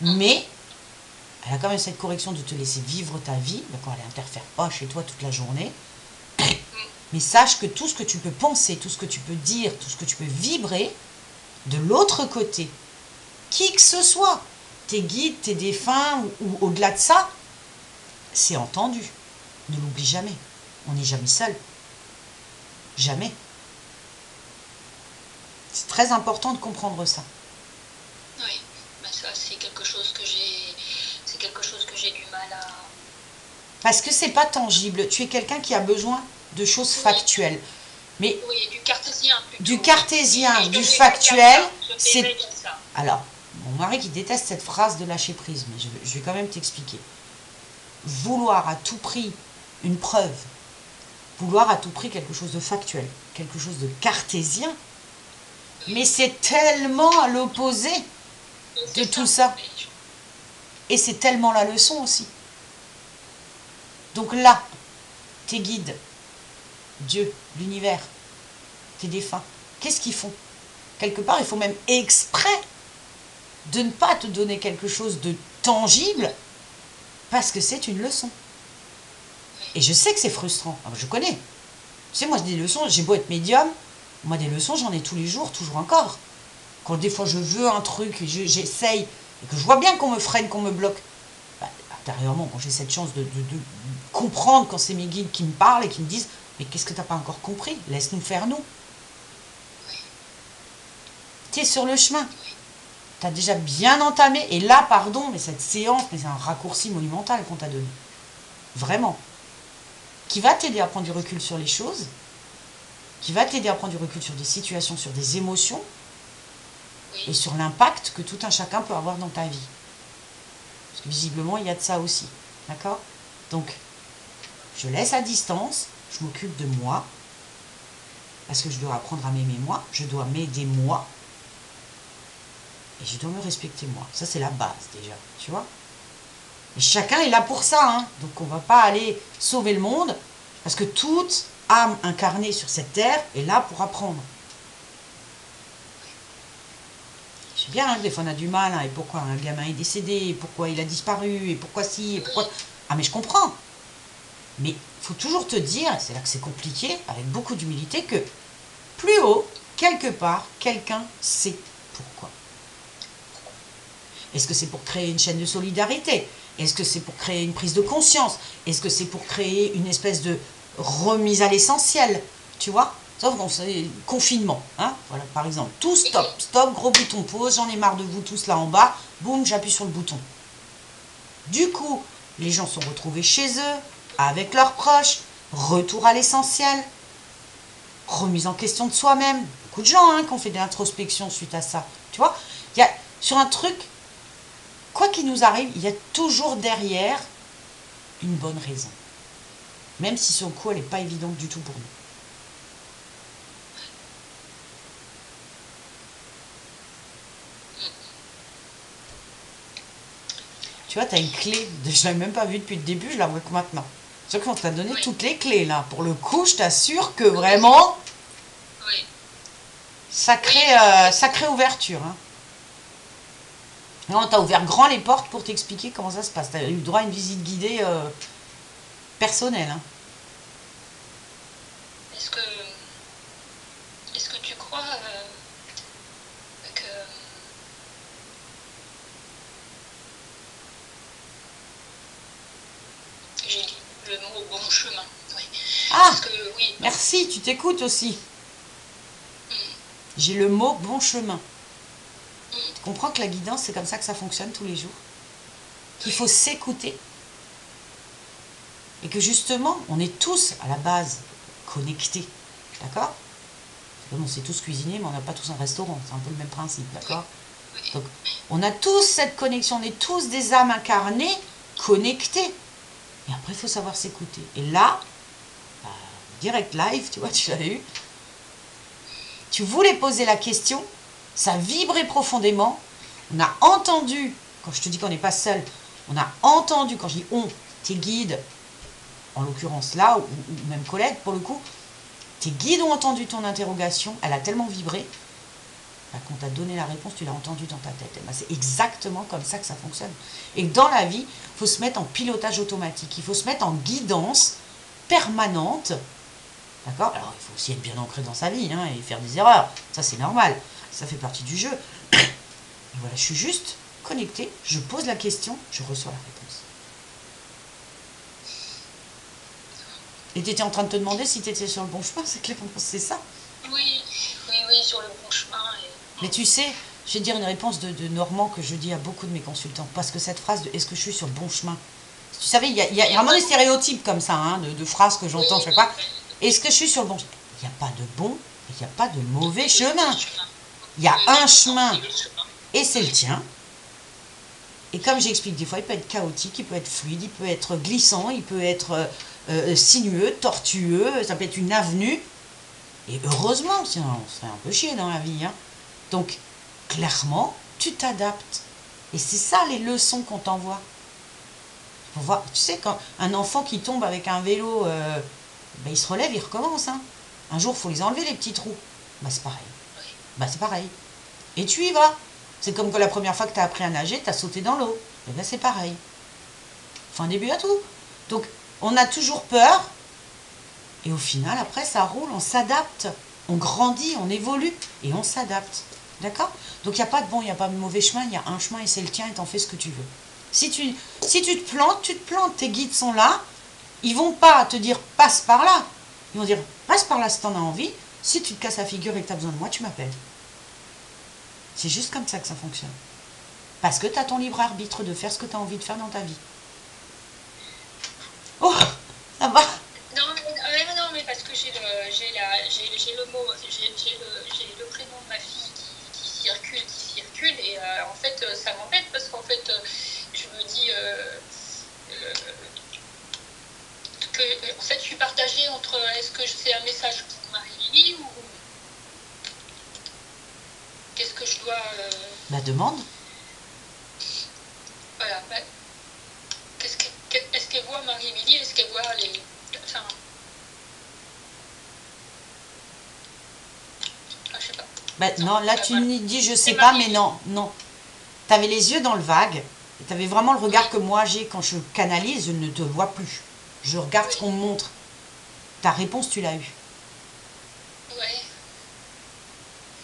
mais elle a quand même cette correction de te laisser vivre ta vie, d'accord, elle n'interfère pas chez toi toute la journée, mais sache que tout ce que tu peux penser, tout ce que tu peux dire, tout ce que tu peux vibrer, de l'autre côté, qui que ce soit, tes guides, tes défunts, ou au-delà de ça, c'est entendu. Ne l'oublie jamais. On n'est jamais seul. Jamais. C'est très important de comprendre ça. Oui, ben ça c'est quelque chose que j'ai du mal à... Parce que c'est pas tangible. Tu es quelqu'un qui a besoin de choses factuelles. Mais oui, du cartésien plutôt. Du cartésien, du factuel, c'est... Alors, mon mari qui déteste cette phrase de lâcher prise, mais je vais quand même t'expliquer. Vouloir à tout prix une preuve, vouloir à tout prix quelque chose de factuel, quelque chose de cartésien, mais c'est tellement à l'opposé de tout ça. Et c'est tellement la leçon aussi. Donc là, tes guides, Dieu, l'univers, tes défunts, qu'est-ce qu'ils font? Quelque part, il faut même exprès de ne pas te donner quelque chose de tangible parce que c'est une leçon. Et je sais que c'est frustrant. Ah, je connais. Tu sais, moi, des leçons, j'ai beau être médium, moi, des leçons, j'en ai tous les jours, toujours encore. Quand des fois, je veux un truc, et j'essaye, et que je vois bien qu'on me freine, qu'on me bloque, bah, intérieurement, quand j'ai cette chance de comprendre quand c'est mes guides qui me parlent et qui me disent « Mais qu'est-ce que tu n'as pas encore compris? Laisse-nous faire nous. » Tu es sur le chemin. Tu as déjà bien entamé. Et là, pardon, mais cette séance, mais c'est un raccourci monumental qu'on t'a donné. Vraiment. Qui va t'aider à prendre du recul sur les choses. Qui va t'aider à prendre du recul sur des situations, sur des émotions. Et sur l'impact que tout un chacun peut avoir dans ta vie. Parce que visiblement, il y a de ça aussi. D'accord? Donc, je laisse à distance. je m'occupe de moi, parce que je dois apprendre à m'aimer moi, je dois m'aider moi, et je dois me respecter moi. Ça, c'est la base déjà, tu vois. Et chacun est là pour ça, hein. Donc on va pas aller sauver le monde, parce que toute âme incarnée sur cette terre est là pour apprendre. Je sais bien, hein, des fois on a du mal, hein, et pourquoi un gamin est décédé, et pourquoi il a disparu, et pourquoi si, et pourquoi... Ah mais je comprends. Mais il faut toujours te dire, et c'est là que c'est compliqué, avec beaucoup d'humilité, que plus haut, quelque part, quelqu'un sait pourquoi. Est-ce que c'est pour créer une chaîne de solidarité? Est-ce que c'est pour créer une prise de conscience? Est-ce que c'est pour créer une espèce de remise à l'essentiel? Tu vois? Sauf qu'on fait confinement, hein? Voilà, par exemple. Tout stop, stop, gros bouton pause, j'en ai marre de vous tous là en bas. Boum, j'appuie sur le bouton. Du coup, les gens sont retrouvés chez eux, avec leurs proches, retour à l'essentiel, remise en question de soi-même. Beaucoup de gens, hein, qui ont fait de l'introspection suite à ça. Tu vois? Il y a, sur un truc, quoi qu'il nous arrive, il y a toujours derrière une bonne raison. Même si sur le coup, elle n'est pas évidente du tout pour nous. Tu vois, tu as une clé. Je ne l'avais même pas vue depuis le début, je la vois que maintenant. C'est qu'on t'a donné toutes les clés, là. Pour le coup, je t'assure que vraiment, sacrée ouverture. Hein. Non, tu as ouvert grand les portes pour t'expliquer comment ça se passe. Tu as eu droit à une visite guidée personnelle. Hein. Est-ce que tu crois que j'ai dit le mot bon chemin? Oui. Ah, Parce que, oui. Merci, tu t'écoutes aussi. Mm. J'ai le mot bon chemin. Tu comprends que la guidance, c'est comme ça que ça fonctionne tous les jours. Qu'il faut s'écouter. Et que justement, on est tous à la base connectés. D'accord? On sait tous cuisiner, mais on n'a pas tous un restaurant. C'est un peu le même principe. D'accord? Donc, on a tous cette connexion. On est tous des âmes incarnées, connectées. Et après, il faut savoir s'écouter. Et là, bah, direct live, tu vois, tu l'as eu. Tu voulais poser la question, ça vibrait profondément. On a entendu, quand je te dis qu'on n'est pas seul, on a entendu, quand je dis on, tes guides, en l'occurrence là, ou même collègues pour le coup, tes guides ont entendu ton interrogation, elle a tellement vibré, bah, qu'on t'a donné la réponse, tu l'as entendue dans ta tête. Bah, c'est exactement comme ça que ça fonctionne. Et dans la vie, il faut se mettre en pilotage automatique, il faut se mettre en guidance permanente. D'accord? Alors, il faut aussi être bien ancré dans sa vie, hein, et faire des erreurs. Ça, c'est normal. Ça fait partie du jeu. Et voilà, je suis juste connectée, je pose la question, je reçois la réponse. Et tu étais en train de te demander si tu étais sur le bon chemin, c'est clairement c'est ça. Oui, sur le bon chemin. Mais tu sais, je vais te dire une réponse de Normand que je dis à beaucoup de mes consultants. Parce que cette phrase de est-ce que je suis sur le bon chemin? Tu savais, il y a vraiment des stéréotypes comme ça, hein, de phrases que j'entends, je sais pas. Est-ce que je suis sur le bon chemin? Il n'y a pas de bon, il n'y a pas de mauvais chemin. Il y a un chemin, et c'est le tien. Et comme j'explique, des fois, il peut être chaotique, il peut être fluide, il peut être glissant, il peut être sinueux, tortueux, ça peut être une avenue. Et heureusement, sinon on se fait un peu chier dans la vie. Hein. Donc, clairement, tu t'adaptes. Et c'est ça les leçons qu'on t'envoie. Faut voir, tu sais, quand un enfant qui tombe avec un vélo, ben, il se relève, il recommence. Hein. Un jour, il faut les enlever, les petits trous. Bah, c'est pareil. Bah, c'est pareil. Et tu y vas. C'est comme que la première fois que tu as appris à nager, tu as sauté dans l'eau. Et bien, c'est pareil. Faut un début à tout. Donc, on a toujours peur. Et au final, après, ça roule, on s'adapte. On grandit, on évolue et on s'adapte. D'accord? Donc, il n'y a pas de bon, il n'y a pas de mauvais chemin. Il y a un chemin et c'est le tien et t'en fais ce que tu veux. Si tu te plantes, tu te plantes. Tes guides sont là. Ils vont pas te dire passe par là. Ils vont dire passe par là si tu en as envie. Si tu te casses la figure et que tu as besoin de moi, tu m'appelles. C'est juste comme ça que ça fonctionne. Parce que tu as ton libre arbitre de faire ce que tu as envie de faire dans ta vie. Oh, ça va? Non, mais parce que j'ai le mot, j'ai le prénom de ma fille qui circule, et en fait, ça m'embête parce qu'en fait, je me dis que en fait, je suis partagée partagée entre est-ce que c'est un message pour Marie-Lily ou qu'est-ce que je dois... Bah, demande. Voilà. Bah, est-ce qu'elle voit Marie-Émilie? Est-ce qu'elle voit les... Enfin... Ah, je sais pas. Bah, non, là, tu voilà. me dis, je sais C'est pas, Marie. mais non, non. T'avais les yeux dans le vague. T'avais vraiment le regard que moi j'ai quand je canalise, je ne te vois plus. Je regarde ce qu'on me montre. Ta réponse, tu l'as eue. Ouais.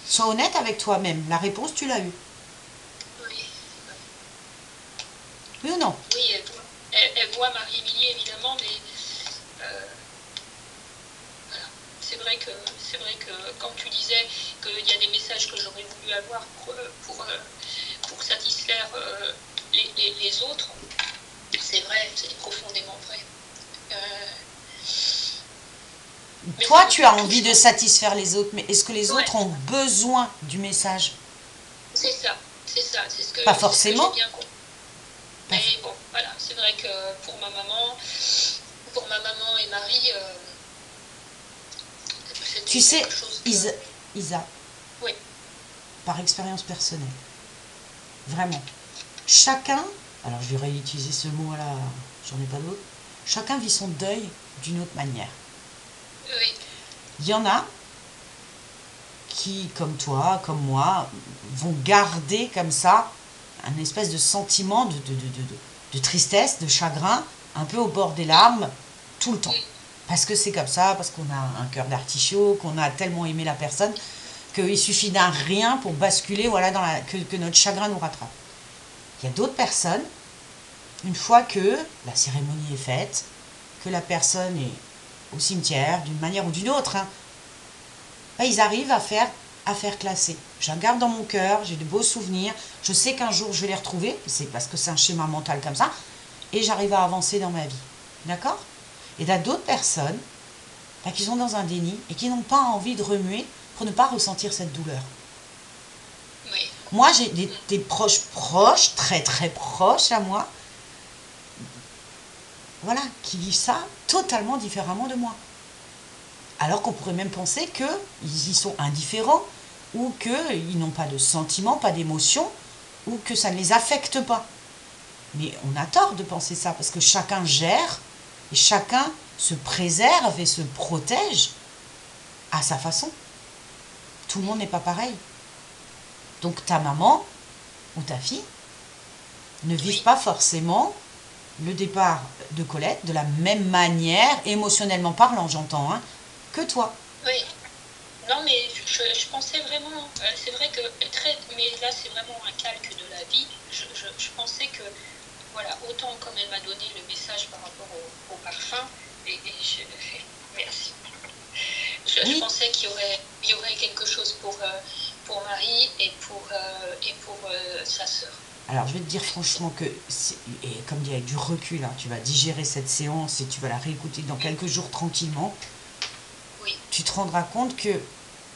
Sois honnête avec toi-même. La réponse, tu l'as eue. Oui. Oui ou non? Oui, elle voit Marie-Émilie, évidemment, mais... voilà. C'est vrai que quand tu disais qu'il y a des messages que j'aurais voulu avoir pour satisfaire les autres, c'est vrai, c'est profondément vrai. Toi, tu as envie de satisfaire les autres, mais est-ce que les autres ont Ouais. besoin du message? C'est ça, c'est ce que, Pas c'est ce que forcément. j'ai bien compris. Pas Mais bon, voilà, c'est vrai que pour ma maman et Marie, c'était Tu sais, quelque chose que... Isa, Oui, par expérience personnelle, vraiment, chacun, alors je vais réutiliser ce mot-là, j'en ai pas d'autre, chacun vit son deuil d'une autre manière. oui, Il y en a qui, comme toi, comme moi, vont garder comme ça un espèce de sentiment de tristesse, de chagrin, un peu au bord des larmes, tout le temps. Parce que c'est comme ça, parce qu'on a un cœur d'artichaut, qu'on a tellement aimé la personne, qu'il suffit d'un rien pour basculer, voilà, que notre chagrin nous rattrape. Il y a d'autres personnes, une fois que la cérémonie est faite, que la personne est au cimetière, d'une manière ou d'une autre, hein, ben, ils arrivent à faire classer. Je la garde dans mon cœur, j'ai de beaux souvenirs, je sais qu'un jour je vais les retrouver, c'est parce que c'est un schéma mental comme ça, et j'arrive à avancer dans ma vie. D'accord? Et il y a d'autres personnes ben, qui sont dans un déni et qui n'ont pas envie de remuer pour ne pas ressentir cette douleur. oui. Moi, j'ai des proches, très très proches à moi, voilà, qui vivent ça totalement différemment de moi. Alors qu'on pourrait même penser qu'ils y sont indifférents, ou qu'ils n'ont pas de sentiments, pas d'émotions, ou que ça ne les affecte pas. Mais on a tort de penser ça, parce que chacun gère, et chacun se préserve et se protège à sa façon. Tout le monde n'est pas pareil. Donc ta maman ou ta fille ne vivent pas forcément le départ de Colette de la même manière, émotionnellement parlant, j'entends, hein, que toi. Oui. Non, mais je pensais vraiment, c'est vrai que, mais là c'est vraiment un calque de la vie, je pensais que, voilà, autant comme elle m'a donné le message par rapport au parfum, merci. Je Oui, pensais il y aurait quelque chose pour Marie et pour sa sœur. alors je vais te dire franchement que, et comme dit avec du recul, hein, tu vas digérer cette séance et tu vas la réécouter dans quelques jours tranquillement, Oui, tu te rendras compte que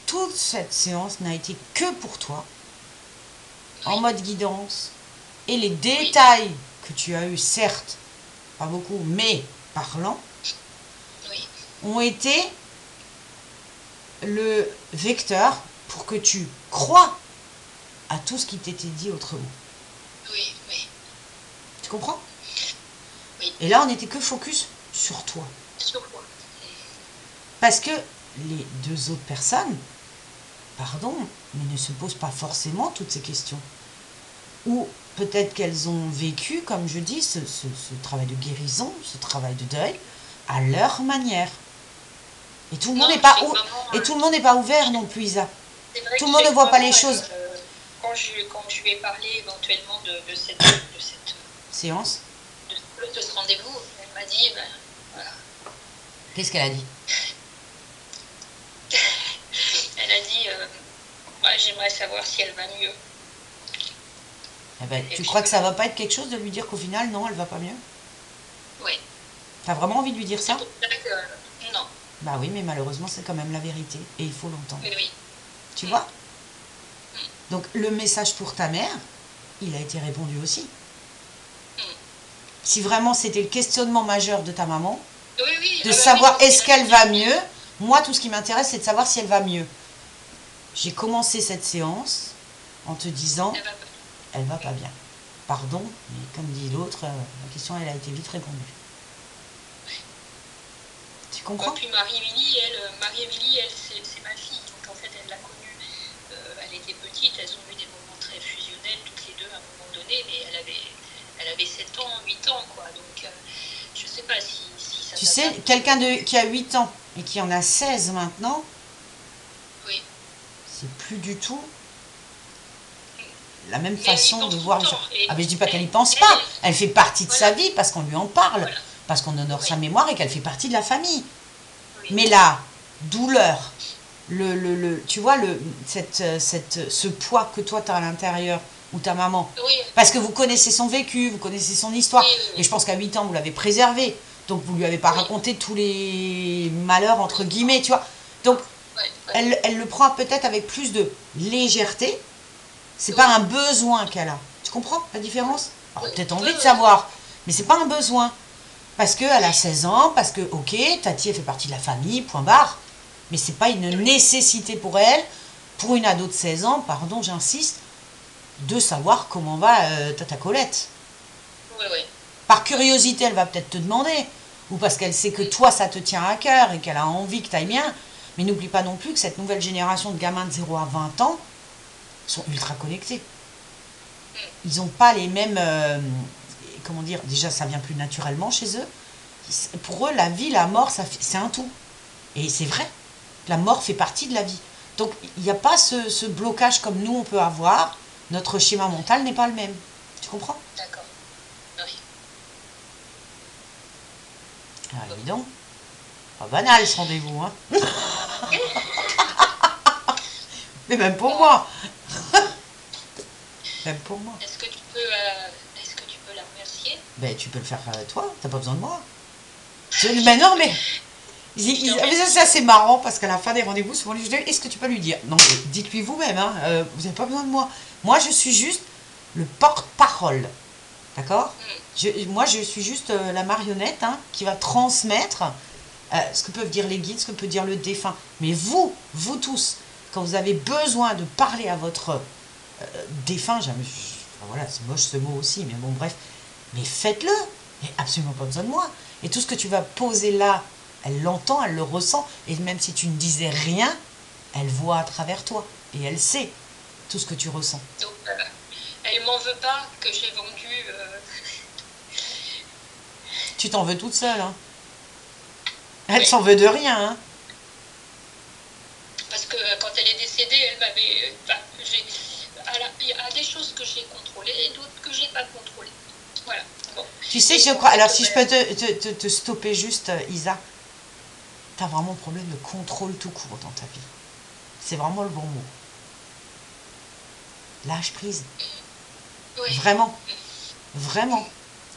toute cette séance n'a été que pour toi, en oui, mode guidance, et les oui, détails que tu as eus, certes, pas beaucoup, mais parlants, oui, ont été le vecteur pour que tu crois à tout ce qui t'était dit autrement. oui, oui, Tu comprends? oui, Et là, on n'était que focus sur toi. sur quoi? Parce que les deux autres personnes, pardon, mais ne se posent pas forcément toutes ces questions. Ou peut-être qu'elles ont vécu, comme je dis, ce travail de guérison, ce travail de deuil, à leur manière. Et tout le monde Non, n'est pas, chez maman, et tout le monde n'est pas ouvert non plus, Isa. c'est vrai Tout que le monde ne chez voit pas les maman, choses. quand je lui ai parlé éventuellement Séance. de ce rendez-vous, elle m'a dit, ben, voilà. Qu'est-ce qu'elle a dit? Elle a dit, moi j'aimerais savoir si elle va mieux. Eh ben, Et tu puis, crois que ça va pas être quelque chose de lui dire qu'au final, non, elle va pas mieux? oui, T'as vraiment envie de lui dire c'est ça? pour ça que, non, Bah oui, mais malheureusement, c'est quand même la vérité. Et il faut l'entendre. oui, oui, Tu vois? Donc, le message pour ta mère, il a été répondu aussi. Si vraiment c'était le questionnement majeur de ta maman, Oui, oui, de ah bah oui, savoir c'est ce est-ce qu'elle a qu'elle dit. va mieux. Moi, tout ce qui m'intéresse, c'est de savoir si elle va mieux. J'ai commencé cette séance en te disant, Elle va pas. elle va pas bien. Pardon, mais comme dit l'autre, la question, elle a été vite répondue. Tu Bah, comprends? puis Marie-Émilie, elle, c'est ma fille. Donc en fait, elle l'a connue. Elle était petite, elles ont eu des moments très fusionnels, toutes les deux à un moment donné, mais elle avait 7 ans, 8 ans, quoi. Donc je sais pas si ça Tu sais, s'adapte. quelqu'un qui a 8 ans et qui en a 16 maintenant, Oui. c'est plus du tout la même Mais elle y façon de pense tout le voir les choses. temps. Et Ah mais je dis pas qu'elle elle, n'y pense elle, pas, elle fait partie de sa voilà, vie parce qu'on lui en parle, voilà. parce qu'on honore Oui, sa mémoire et qu'elle fait partie de la famille. oui, Mais la douleur, tu vois, ce poids que toi tu as à l'intérieur, ou ta maman, oui, parce que vous connaissez son vécu, vous connaissez son histoire, oui, et oui, je pense qu'à 8 ans, vous l'avez préservé, donc vous lui avez pas oui, raconté tous les malheurs, oui, entre non, guillemets, tu vois. Donc, oui, oui, elle le prend peut-être avec plus de légèreté, c'est pas oui, un besoin qu'elle a. Tu comprends la oui, différence? Elle oui, aurait peut-être oui, envie de oui, oui, savoir, mais c'est pas un besoin. Parce qu'elle a 16 ans, parce que, ok, Tati, elle fait partie de la famille, point barre. Mais c'est pas une oui, nécessité pour elle, pour une ado de 16 ans, pardon, j'insiste, de savoir comment va Tata Colette. oui, oui, Par curiosité, elle va peut-être te demander, ou parce qu'elle sait que toi, ça te tient à cœur et qu'elle a envie que tu ailles bien. Mais n'oublie pas non plus que cette nouvelle génération de gamins de 0 à 20 ans sont ultra connectés. Ils n'ont pas les mêmes... comment dire? Déjà, ça vient plus naturellement chez eux. Pour eux, la vie, la mort, c'est un tout. Et c'est vrai, la mort fait partie de la vie. Donc, il n'y a pas ce blocage comme nous, on peut avoir. Notre schéma mental n'est pas le même. Tu comprends? d'accord, oui, Ah, bon. dis donc, pas banal ce rendez-vous, hein. Mais même pour Bon, moi. Même pour moi. est-ce que tu peux la remercier? Ben, tu peux le faire toi, t'as pas besoin de moi. Mais non, mais Je te mais remercie. ça c'est marrant parce qu'à la fin des rendez-vous, souvent les gens disent est-ce que tu peux lui dire? Non, mais dites-lui vous-même, hein, vous n'avez pas besoin de moi. Moi, je suis juste le porte-parole. D'accord? Moi, je suis juste la marionnette hein, qui va transmettre ce que peuvent dire les guides, ce que peut dire le défunt. Mais vous tous, quand vous avez besoin de parler à votre défunt, enfin, voilà, c'est moche ce mot aussi, mais bon, bref, mais faites-le. Il n'y a absolument pas besoin de moi. Et tout ce que tu vas poser là, elle l'entend, elle le ressent. Et même si tu ne disais rien, elle voit à travers toi. Et elle sait tout ce que tu ressens. Donc, elle m'en veut pas que j'ai vendu. Tu t'en veux toute seule. Hein. Elle Oui, s'en veut de rien. Hein. parce que quand elle est décédée, elle m'avait. Enfin, il y a des choses que j'ai contrôlées et d'autres que j'ai pas contrôlées. Voilà. Bon. Tu sais, Et je en crois. fait, Alors, si je peux te stopper juste, Isa, tu as vraiment un problème de contrôle tout court dans ta vie. C'est vraiment le bon mot. Lâche prise. oui. Vraiment. Vraiment.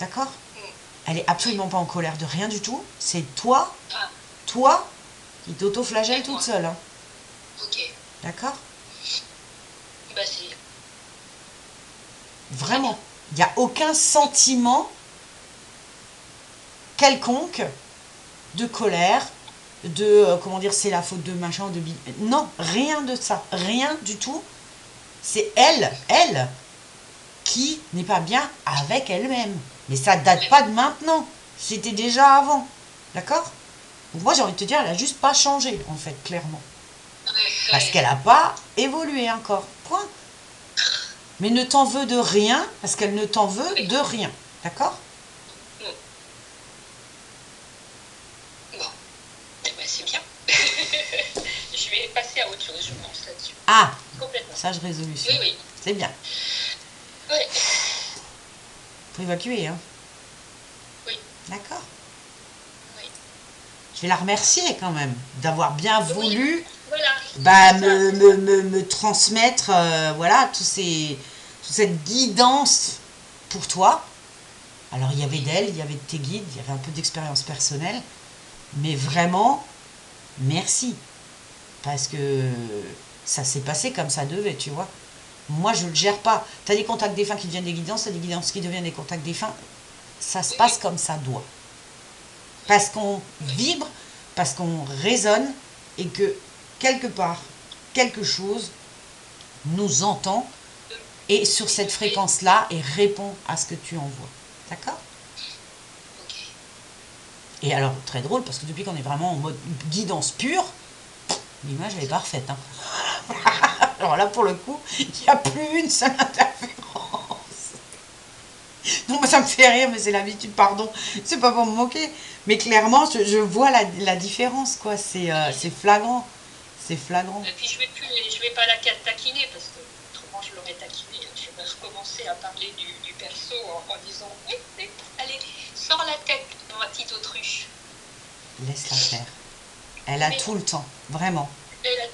D'accord? Mm. Elle est Oui. absolument pas en colère de rien du tout. C'est toi, Ah, toi, qui t'auto-flagelle et toute moi. seule. Hein. Ok. D'accord? Bah, c'est très bien. Vraiment. Il n'y a aucun sentiment quelconque de colère, de, comment dire, c'est la faute de machin, de... Non, rien de ça. Rien du tout. C'est elle, qui n'est pas bien avec elle-même. Mais ça date pas de maintenant. C'était déjà avant. D'accord? Donc moi, j'ai envie de te dire, elle a juste pas changé, en fait, clairement. Ouais, Parce ouais. qu'elle n'a pas évolué encore. Point. Mais ne t'en veux de rien, parce qu'elle ne t'en veut Oui. de rien. D'accord? Mm. Bon, eh ben, c'est bien. Je vais passer à autre chose, je pense, là-dessus. Ah, Complètement. sage résolution. Oui, oui. C'est bien. Oui, Faut évacuer, hein. oui, D'accord. oui. Je vais la remercier quand même d'avoir bien Oui, voulu voilà, bah, c'est ça, c'est ça. me transmettre voilà, toute cette guidance pour toi. Alors il y avait Oui, d'elle, il y avait de tes guides, il y avait un peu d'expérience personnelle, mais vraiment, merci. Parce que ça s'est passé comme ça devait, tu vois. Moi, je ne le gère pas. Tu as des contacts défunts qui deviennent des guidances, tu as des guidances qui deviennent des contacts défunts. Ça se oui, passe oui, comme ça doit. Parce qu'on vibre, parce qu'on résonne et que quelque part, quelque chose nous entend et sur cette fréquence-là et répond à ce que tu envoies. D'accord? Ok. Et alors, très drôle, parce que depuis qu'on est vraiment en mode guidance pure, l'image, elle est parfaite. Hein. Alors là, pour le coup, il n'y a plus une seule interférence. Non, moi, ça me fait rire, mais c'est l'habitude, pardon. C'est pas pour me moquer. Mais clairement, je vois la différence, quoi. C'est flagrant. C'est flagrant. Et puis je vais pas la taquiner parce que autrement je l'aurais taquinée. Je vais recommencer à parler du perso en disant oui, oui, allez, sors la tête, ma petite autruche. Laisse-la faire. Elle a Mais tout le temps, vraiment. elle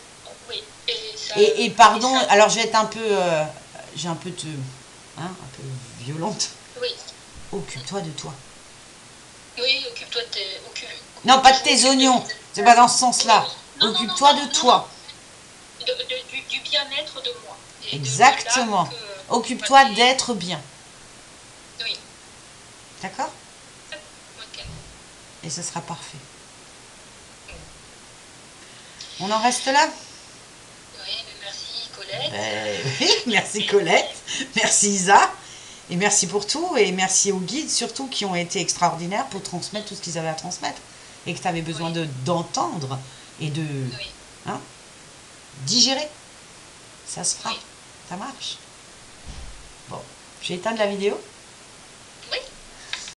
oui, et ça. Et pardon, Et ça, alors je vais être un peu... j'ai un peu un peu violente. oui, Occupe-toi de toi. oui, occupe-toi de tes. Non, pas de tes oignons. C'est pas dans ce sens-là. Non, non, non, Occupe-toi non, de non, toi. du bien-être de moi. Et Exactement. de là que, Occupe-toi voilà, d'être bien. oui, D'accord? ok. Et ce sera parfait. On en reste là? Oui, mais merci Colette. Oui, merci Colette. Merci Isa. Et merci pour tout. Et merci aux guides surtout qui ont été extraordinaires pour transmettre tout ce qu'ils avaient à transmettre. Et que tu avais besoin d'entendre et de hein, digérer. Ça se fera. Oui. Ça marche. Bon, j'ai éteint la vidéo.